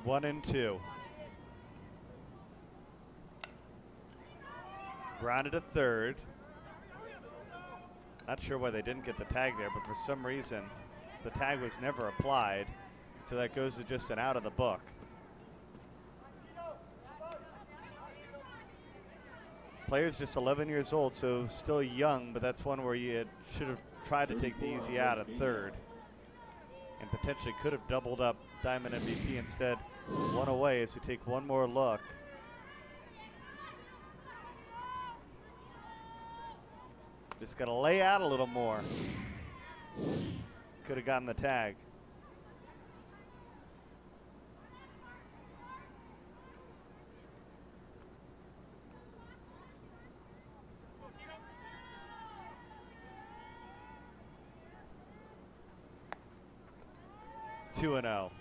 Speaker 1: One and two. Grounded to third. Not sure why they didn't get the tag there, but for some reason the tag was never applied. So that goes to just an out of the book. Player's just 11 years old, so still young, but that's one where you should have tried to take the easy out at third and potentially could have doubled up Diamond MVP. Instead, one away as we take one more look. Just got to lay out a little more. Could have gotten the tag. Two and oh.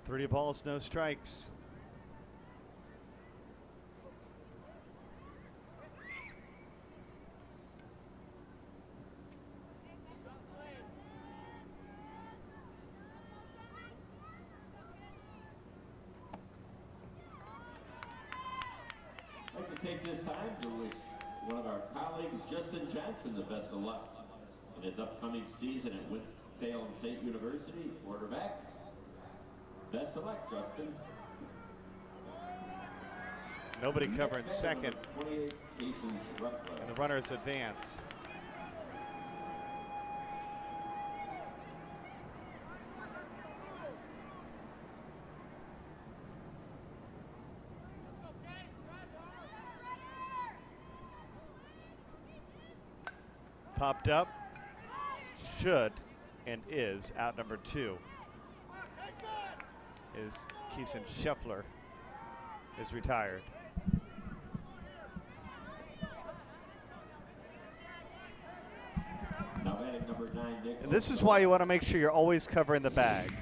Speaker 1: Three balls, no strikes.
Speaker 2: I'd like to take this time to wish one of our colleagues, Justin Johnson, the best of luck in his upcoming season at Winston-Salem State University, quarterback. Best of luck, Justin.
Speaker 1: Nobody covering second,
Speaker 2: 28, Jason Schruffler.
Speaker 1: and the runners advance. Popped up, should, and is out number two. Is Keeson Scheffler is retired.
Speaker 2: Now batting number 9, Nick.
Speaker 1: And this is why you want to make sure you're always covering the bag.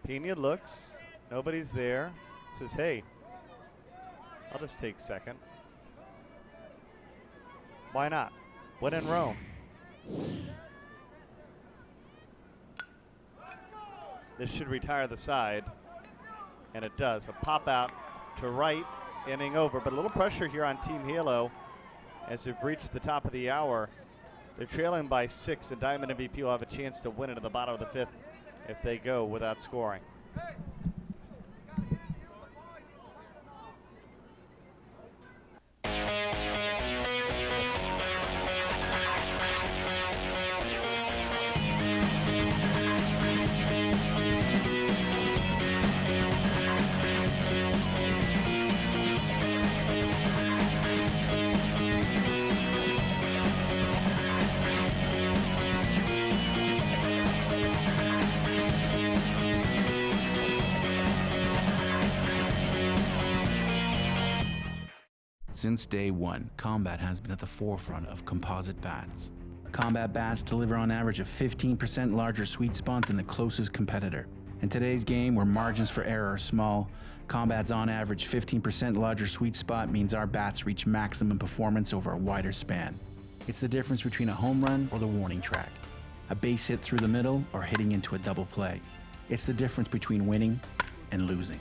Speaker 1: Pena looks, nobody's there. Says, hey, I'll just take second. Why not? When in Rome. This should retire the side, and it does. A pop out to right, inning over, but a little pressure here on Team Halo as we've reached the top of the hour. They're trailing by 6, and Diamond MVP will have a chance to win it at the bottom of the 5th if they go without scoring.
Speaker 12: Since day one, Combat has been at the forefront of composite bats. Combat bats deliver on average a 15% larger sweet spot than the closest competitor. In today's game, where margins for error are small, Combat's on average 15% larger sweet spot means our bats reach maximum performance over a wider span. It's the difference between a home run or the warning track, a base hit through the middle or hitting into a double play. It's the difference between winning and losing.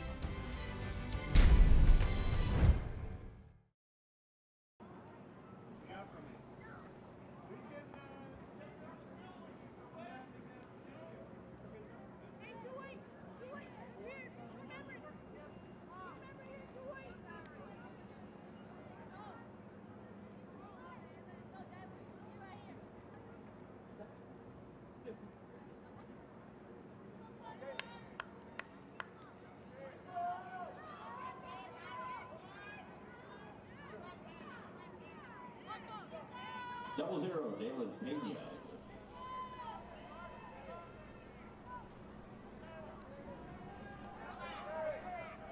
Speaker 2: 0-0, Dalen Pena.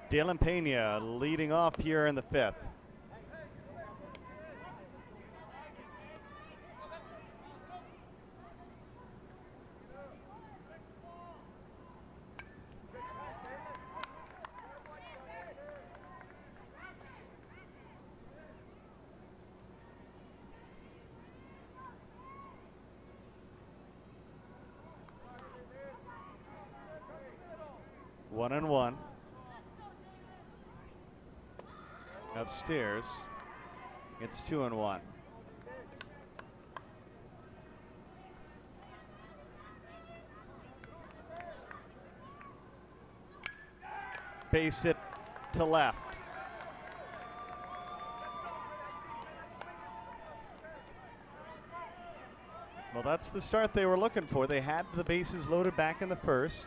Speaker 1: Dalen Pena leading off here in the 5th. One and one. Upstairs, it's 2-1. Base hit to left. Well, that's the start they were looking for. They had the bases loaded back in the 1st.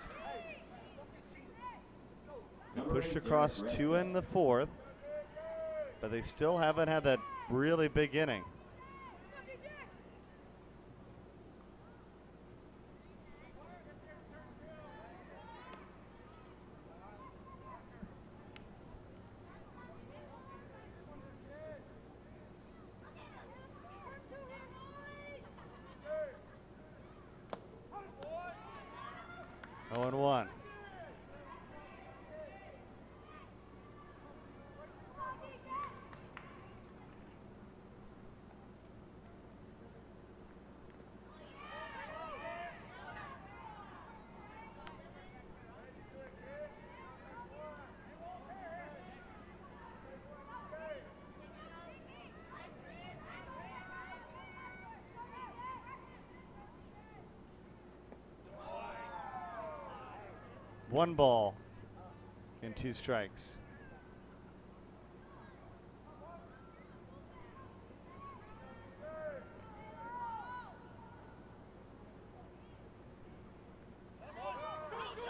Speaker 1: Pushed across 2 in the 4th. But they still haven't had that really big inning. Oh, and 1. One ball and 2 strikes.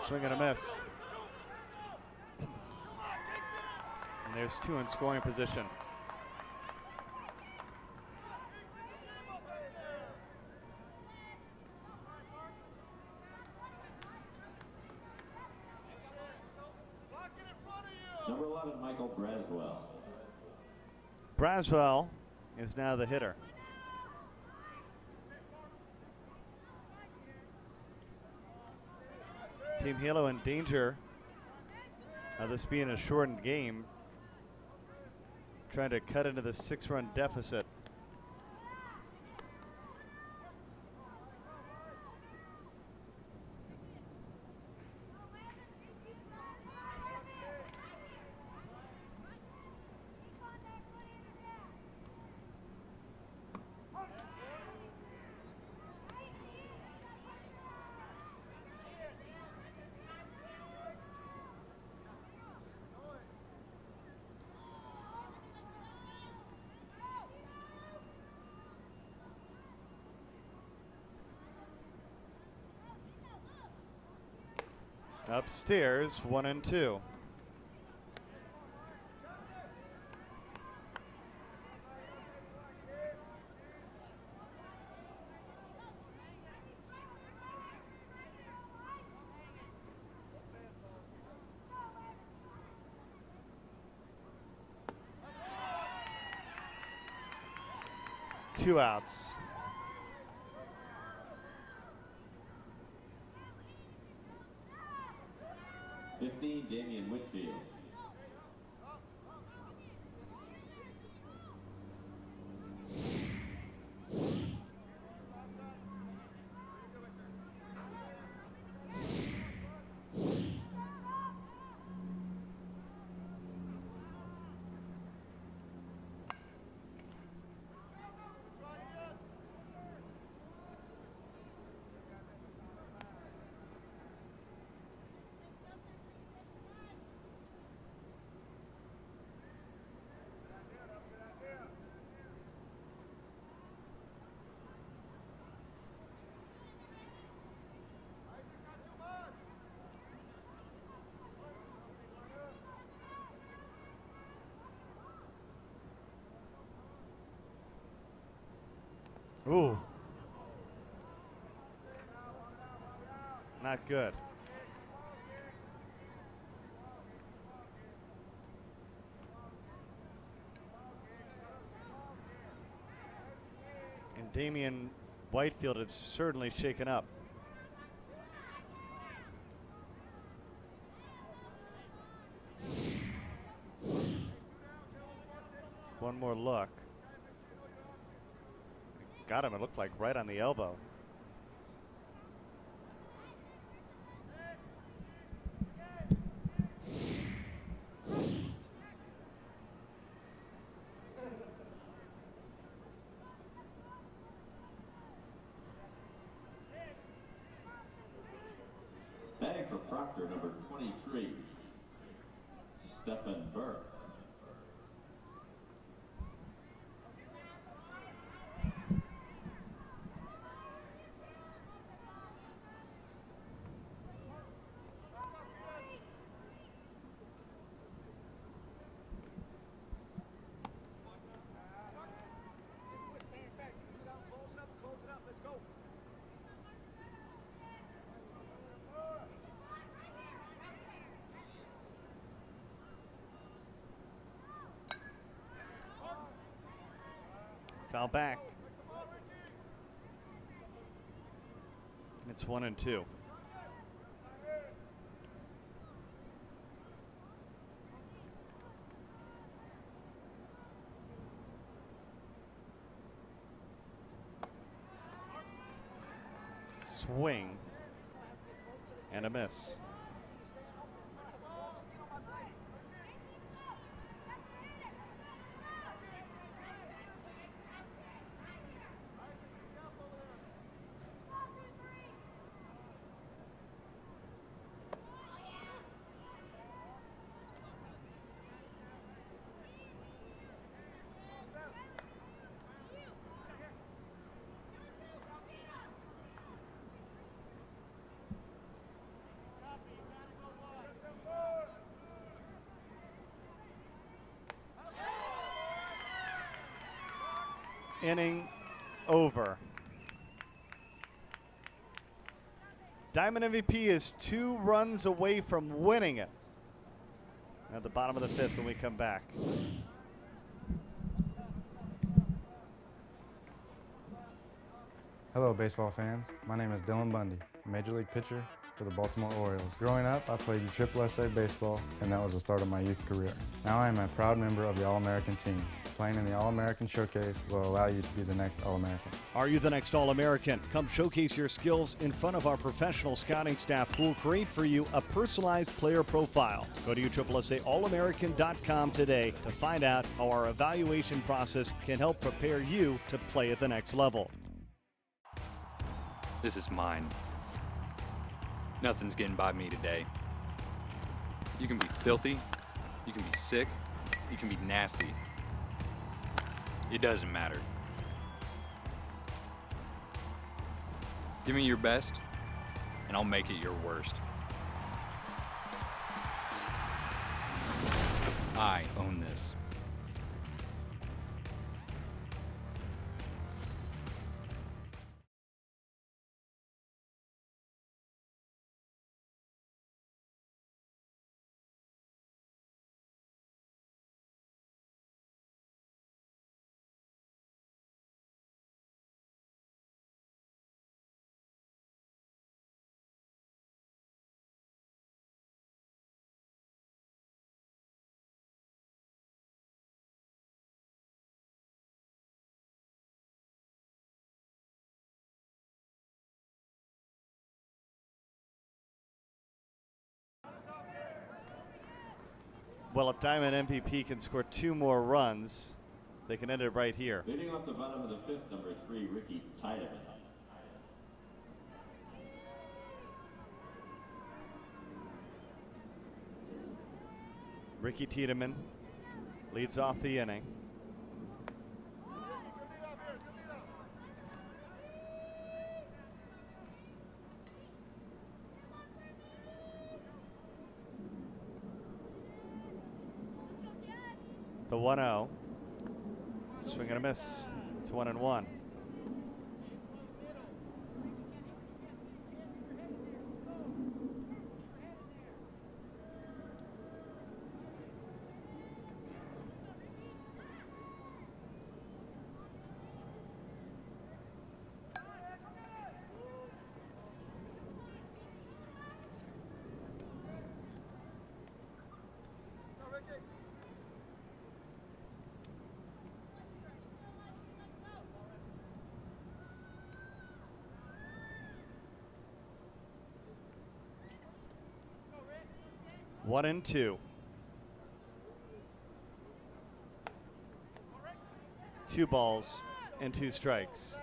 Speaker 1: Swing and a miss. And there's 2 in scoring position.
Speaker 2: Number 11, Michael Braswell.
Speaker 1: Braswell is now the hitter. Team Halo in danger of this being a shortened game, trying to cut into the 6-run deficit. Upstairs, 1 and 2. Two outs.
Speaker 2: Damian Whitfield.
Speaker 1: Ooh. Not good. And Damian Whitefield is certainly shaken up. It's one more look. Got him, it looked like right on the elbow.
Speaker 2: Batting for Proctor, number 23, Stephen Burke.
Speaker 1: Foul back. It's 1-2. Swing and a miss. Inning over. Diamond MVP is 2 runs away from winning it. At the bottom of the 5th when we come back.
Speaker 14: Hello, baseball fans. My name is Dylan Bundy, a Major League pitcher for the Baltimore Orioles. Growing up, I played USSSA baseball, and that was the start of my youth career. Now I am a proud member of the All-American team. Playing in the All-American Showcase will allow you to be the next All-American.
Speaker 15: Are you the next All-American? Come showcase your skills in front of our professional scouting staff who will create for you a personalized player profile. Go to USSSAAllamerican.com today to find out how our evaluation process can help prepare you to play at the next level.
Speaker 7: This is mine. Nothing's getting by me today. You can be filthy, you can be sick, you can be nasty. It doesn't matter. Give me your best, and I'll make it your worst. I own this.
Speaker 1: Well, if Diamond MVP can score 2 more runs, they can end it right here.
Speaker 2: Leading off the bottom of the 5th, number 3, Ricky Tiedemann.
Speaker 1: Ricky Tiedemann leads off the inning. The 1-0. Swing and a miss. It's 1-1. 1-2. 2 balls and 2 strikes.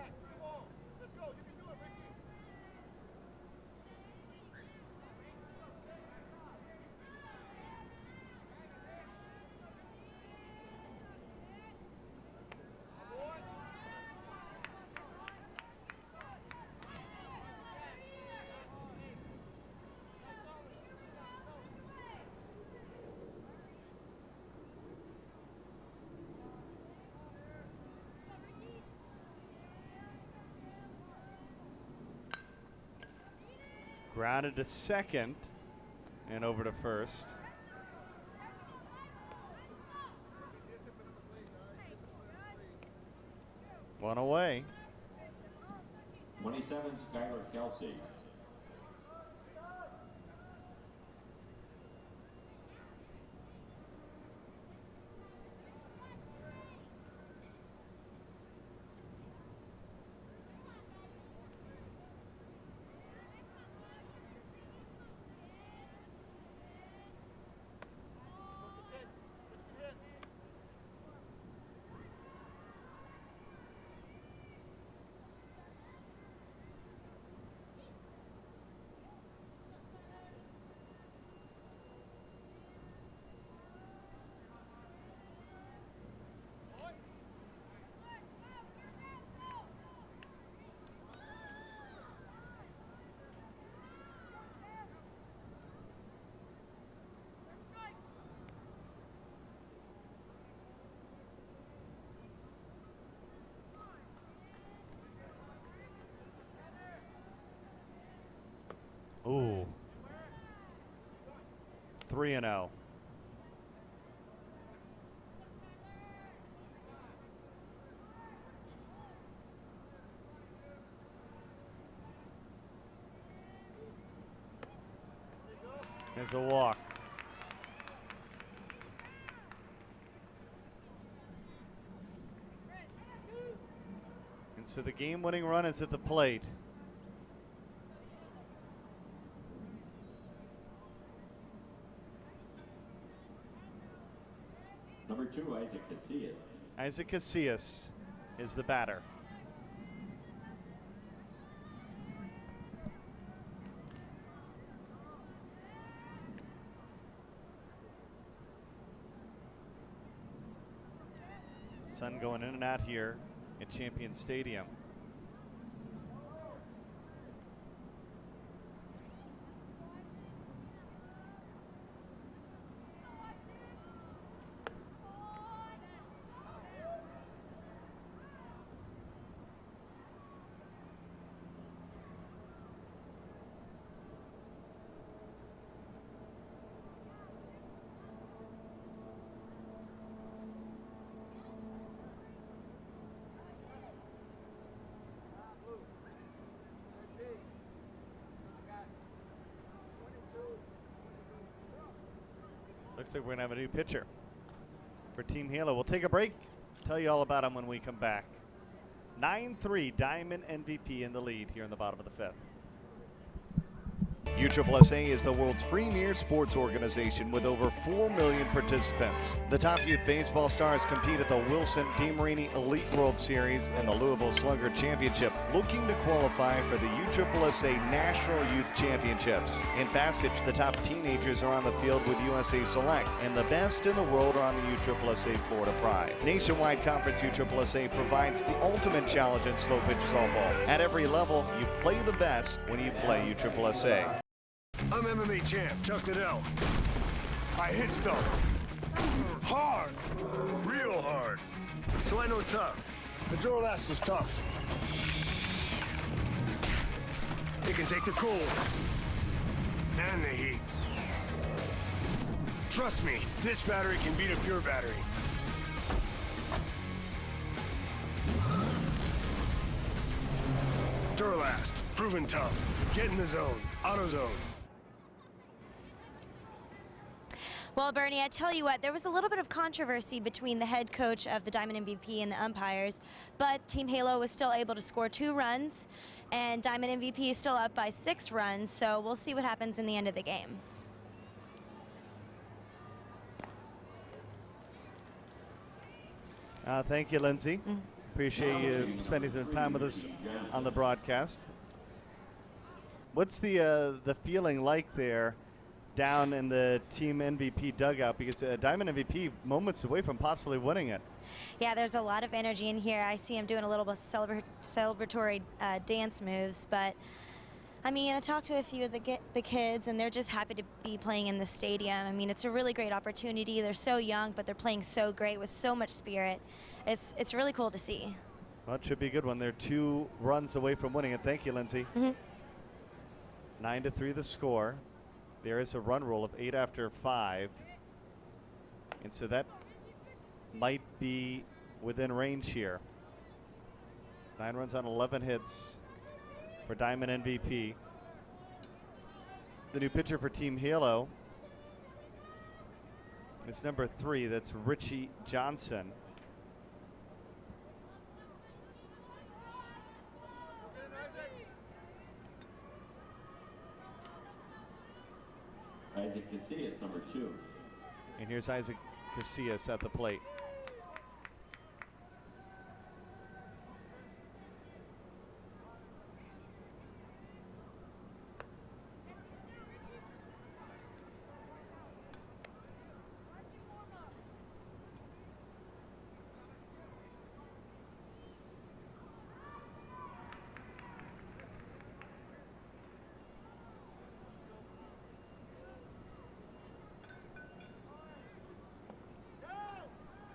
Speaker 1: Grounded to second and over to first. One away.
Speaker 2: 27, Skylar Kelsey.
Speaker 1: Ooh. 3-0. There's a walk. And so the game-winning run is at the plate.
Speaker 2: Number 2, Isaac Casillas.
Speaker 1: Isaac Casillas is the batter. Sun going in and out here at Champion Stadium. Looks like we're going to have a new pitcher for Team Halo. We'll take a break. Tell you all about him when we come back. 9-3, Diamond MVP in the lead here in the bottom of the 5th.
Speaker 15: USSSA is the world's premier sports organization with over 4 million participants. The top youth baseball stars compete at the Wilson DeMarini Elite World Series and the Louisville Slugger Championship, looking to qualify for the USSSA National Youth Championships. In fast pitch, the top teenagers are on the field with USA Select, and the best in the world are on the USSSA Florida Pride. Nationwide Conference USSSA provides the ultimate challenge in slow pitch softball. At every level, you play the best when you play USSSA.
Speaker 11: I'm MMA champ, Chuck Liddell. I hit stuff. Hard. Real hard. So I know tough. The draw last is tough. It can take the cold. And the heat. Trust me, this battery can beat a pure battery. Duralast, proven tough. Get in the zone. AutoZone.
Speaker 13: Well, Bernie, I tell you what, there was a little bit of controversy between the head coach of the Diamond MVP and the umpires, but Team Halo was still able to score 2 runs, and Diamond MVP is still up by 6 runs, so we'll see what happens in the end of the game.
Speaker 1: Thank you, Lindsay. Appreciate you spending some time with us on the broadcast. What's the feeling like there down in the Team MVP dugout? Because Diamond MVP moments away from possibly winning it.
Speaker 13: Yeah, there's a lot of energy in here. I see him doing a little bit of celebratory dance moves, but I mean, I talked to a few of the kids, and they're just happy to be playing in the stadium. I mean, it's a really great opportunity. They're so young, but they're playing so great with so much spirit. It's really cool to see.
Speaker 1: Well, it should be a good one. They're 2 runs away from winning it. Thank you, Lindsay. 9-3 the score. There is a run rule of 8 after 5. And so that might be within range here. 9 runs on 11 hits for Diamond MVP. The new pitcher for Team Halo is number 3. That's Richie Johnson.
Speaker 2: Isaac Casillas, number 2.
Speaker 1: And here's Isaac Casillas at the plate.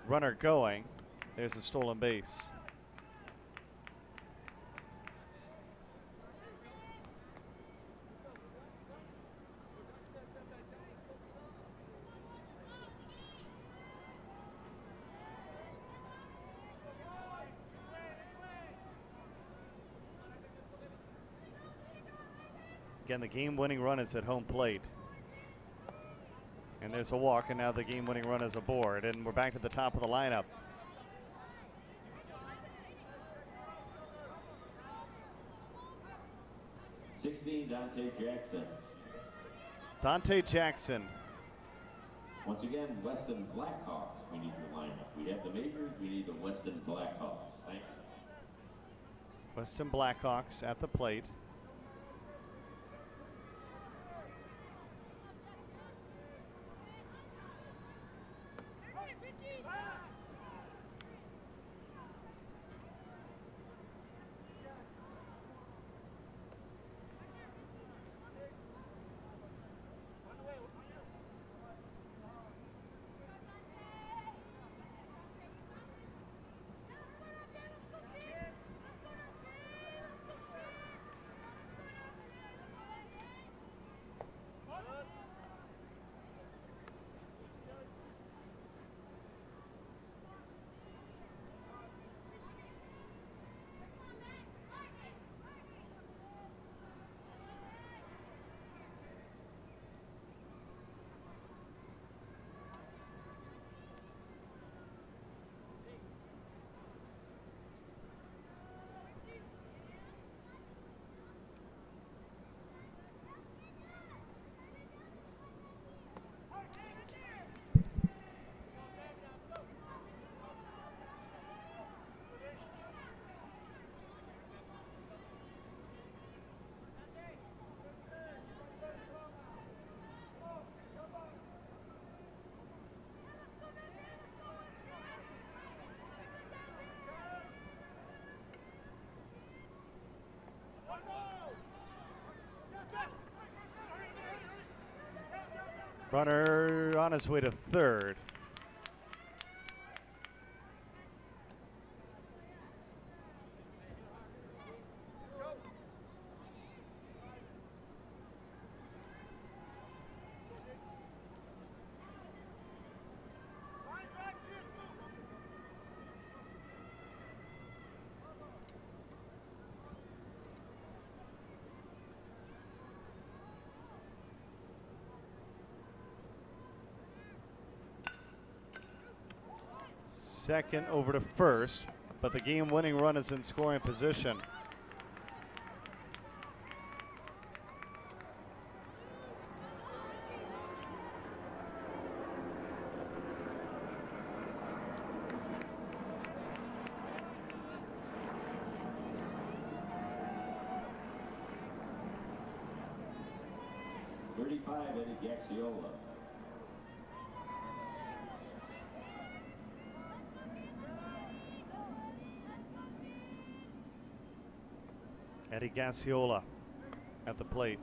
Speaker 1: Runner going. There's a stolen base. Again, the game-winning run is at home plate. And there's a walk, and now the game-winning run is aboard. And we're back to the top of the lineup.
Speaker 2: Dante Jackson.
Speaker 1: Dante Jackson.
Speaker 2: Once again, Weston Blackhawks. We need your lineup. We have the majors. We need the Weston Blackhawks. Thank you.
Speaker 1: Weston Blackhawks at the plate. Runner on his way to third. Second over to first, but the game-winning run is in scoring position.
Speaker 2: 35, Eddie Gaxiola.
Speaker 1: Eddie Gaxiola at the plate.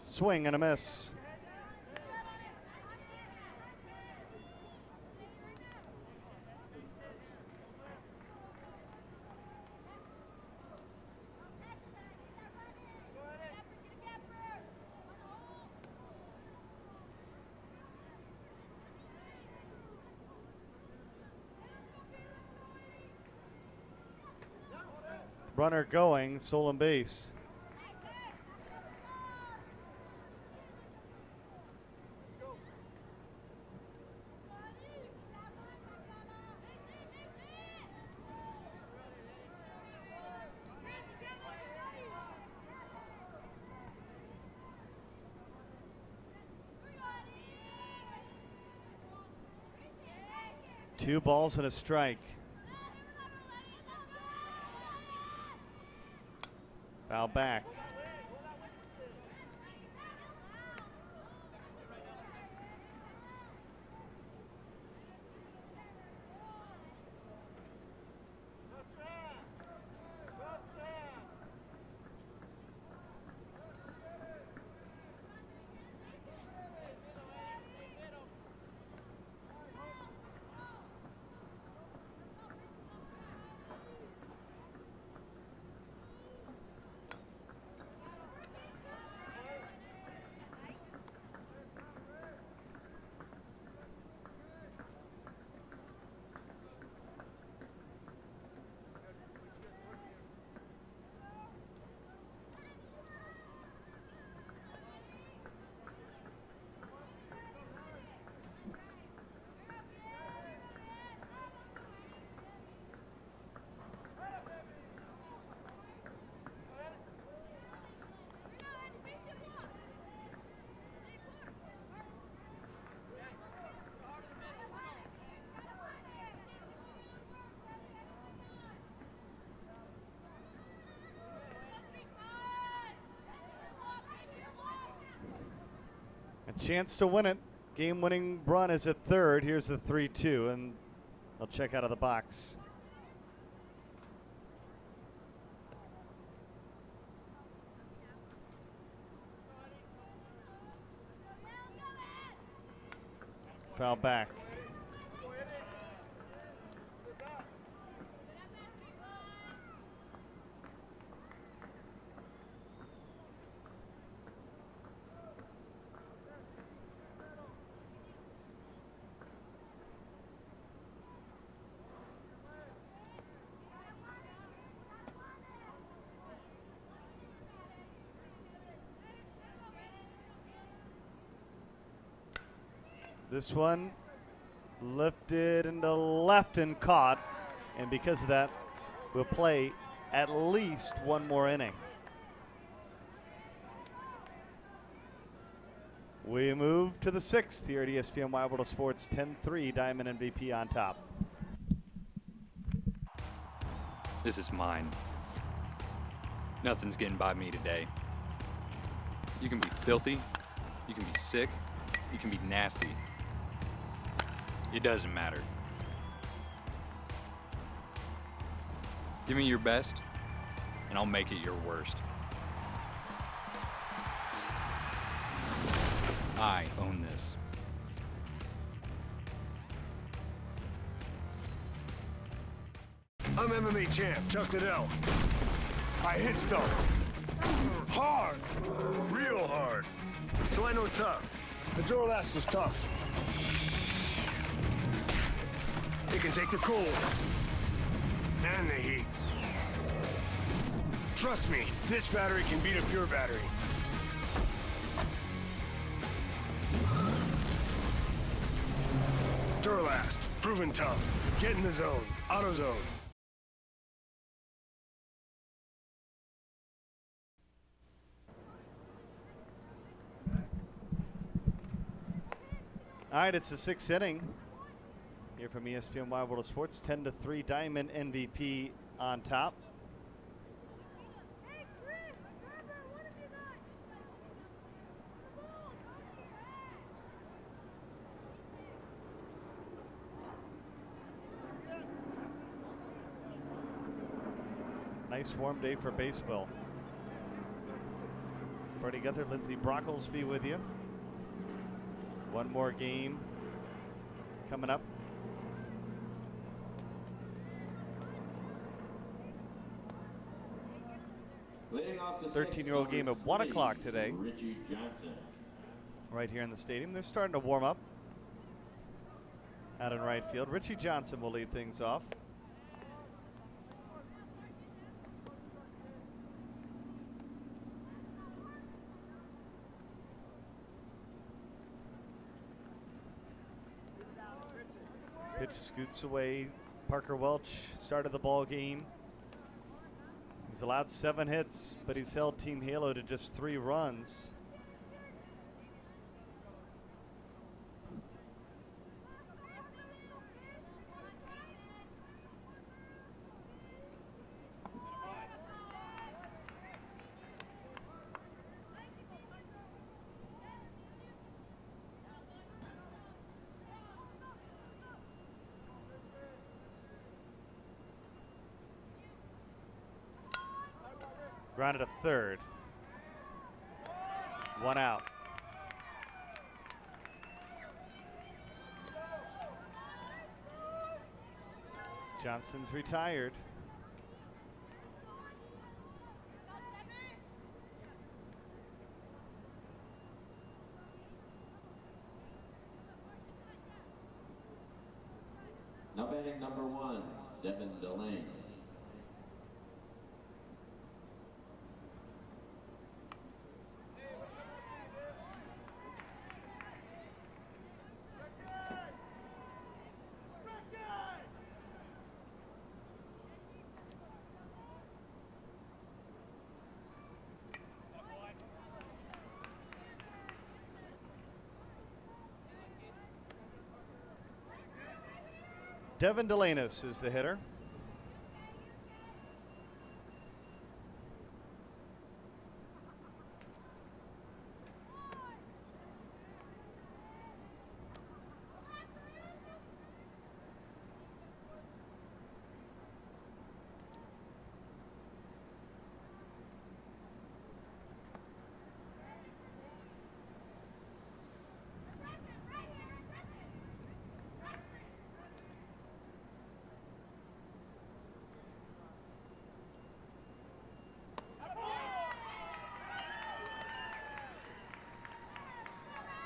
Speaker 1: Swing and a miss. Runner going, stolen base. Two balls and a strike. Foul back. A chance to win it. Game-winning run is at third. Here's the 3-2, and they'll check out of the box. Foul back. This one lifted into left and caught, and because of that, we'll play at least one more inning. We move to the sixth here at ESPN Wide World of Sports. 10-3, Diamond MVP on top.
Speaker 7: This is mine. Nothing's getting by me today. You can be filthy, you can be sick, you can be nasty. It doesn't matter. Give me your best, and I'll make it your worst. I own this.
Speaker 11: I'm MMA champ Chuck Liddell. I hit stuff hard, real hard. So I know tough. The draw last is tough. It can take the cold, and the heat. Trust me, this battery can beat a pure battery. Duralast, proven tough. Get in the zone. AutoZone.
Speaker 1: All right, it's the 6th inning here from ESPN Wide World of Sports. 10-3, Diamond MVP on top. Nice warm day for baseball. Brady Gunther, Lindsey Brocklesby with you. One more game coming up.
Speaker 2: Leading off the
Speaker 1: 13-year-old game at 1 o'clock today.
Speaker 2: Richie Johnson.
Speaker 1: Right here in the stadium. They're starting to warm up out in right field. Richie Johnson will lead things off. Pitch scoots away. Parker Welch started the ball game. He's allowed 7 hits, but he's held Team Halo to just 3 runs. Grounded to third. 1 out. Johnson's retired.
Speaker 2: Now batting number 1, Devin Delane.
Speaker 1: Devin Delanis is the hitter.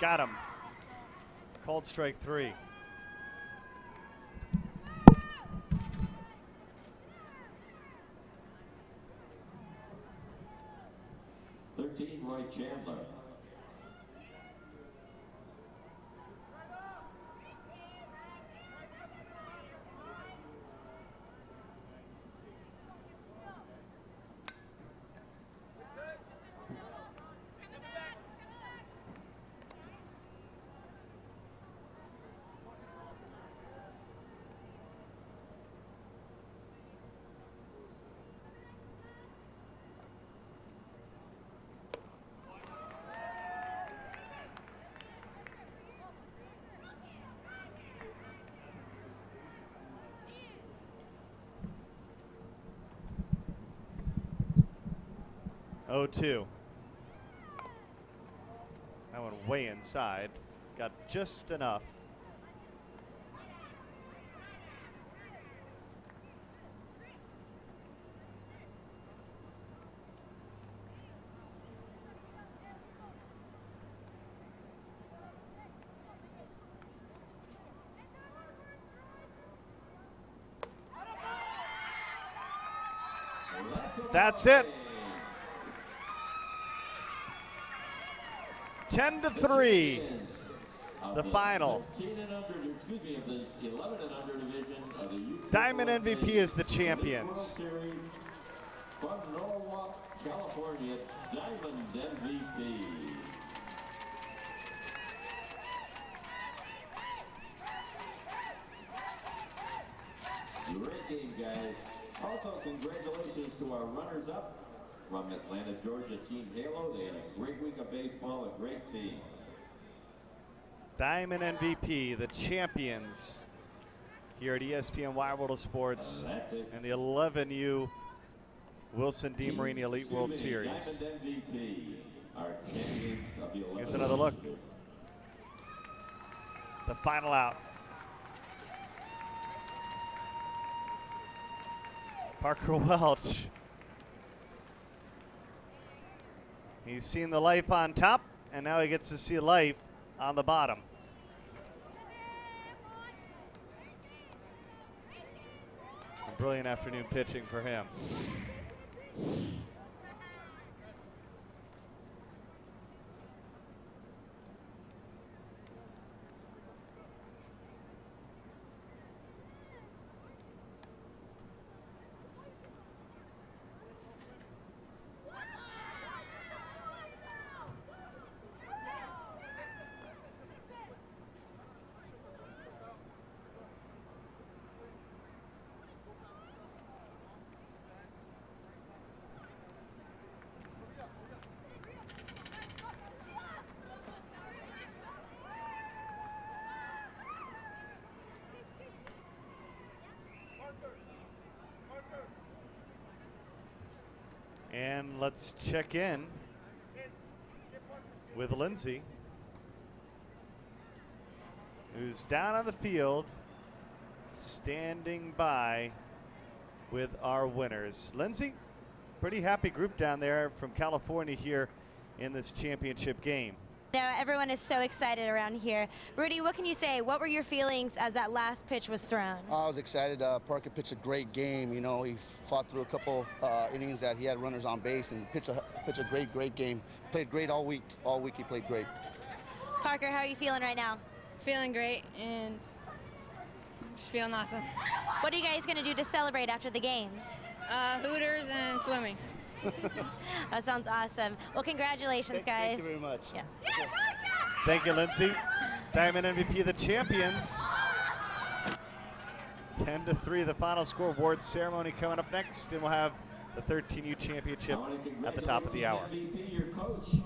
Speaker 1: Got him. Called strike 3.
Speaker 2: Roy Chandler.
Speaker 1: Oh, 2. That one way inside. Got just enough. That's it. 10-3, the final. Diamond MVP is the champions.
Speaker 2: From Norwalk, California, Diamond MVP. Great game, guys. Also, congratulations to our runners-up from Atlanta, Georgia, Team Halo. They had a great week of baseball, a great team.
Speaker 1: Diamond MVP, the champions here at ESPN Wide World of Sports and the 11U Wilson D. Marini Elite World Series.
Speaker 2: MVP, our champions of the 11.
Speaker 1: Here's another look. The final out. Parker Welch. He's seen the life on top, and now he gets to see life on the bottom. A brilliant afternoon pitching for him. And let's check in with Lindsay, who's down on the field, standing by with our winners. Lindsay, pretty happy group down there from California here in this championship game.
Speaker 13: Yeah, everyone is so excited around here. Rudy, what can you say? What were your feelings as that last pitch was thrown?
Speaker 16: I was excited. Parker pitched a great game. You know, he fought through a couple innings that he had runners on base and pitched a great game. Played great all week. All week he played great.
Speaker 13: Parker, how are you feeling right now?
Speaker 17: Feeling great and just feeling awesome.
Speaker 13: What are you guys going to do to celebrate after the game?
Speaker 17: Hooters and swimming.
Speaker 13: That sounds awesome. Well, congratulations, guys.
Speaker 16: Thank you very much.
Speaker 13: Yeah.
Speaker 1: Thank you, Lindsay. Diamond MVP, the champions. 10-3, the final score. Award ceremony coming up next, and we'll have the 13U championship at the top of the hour.
Speaker 2: MVP, your coach.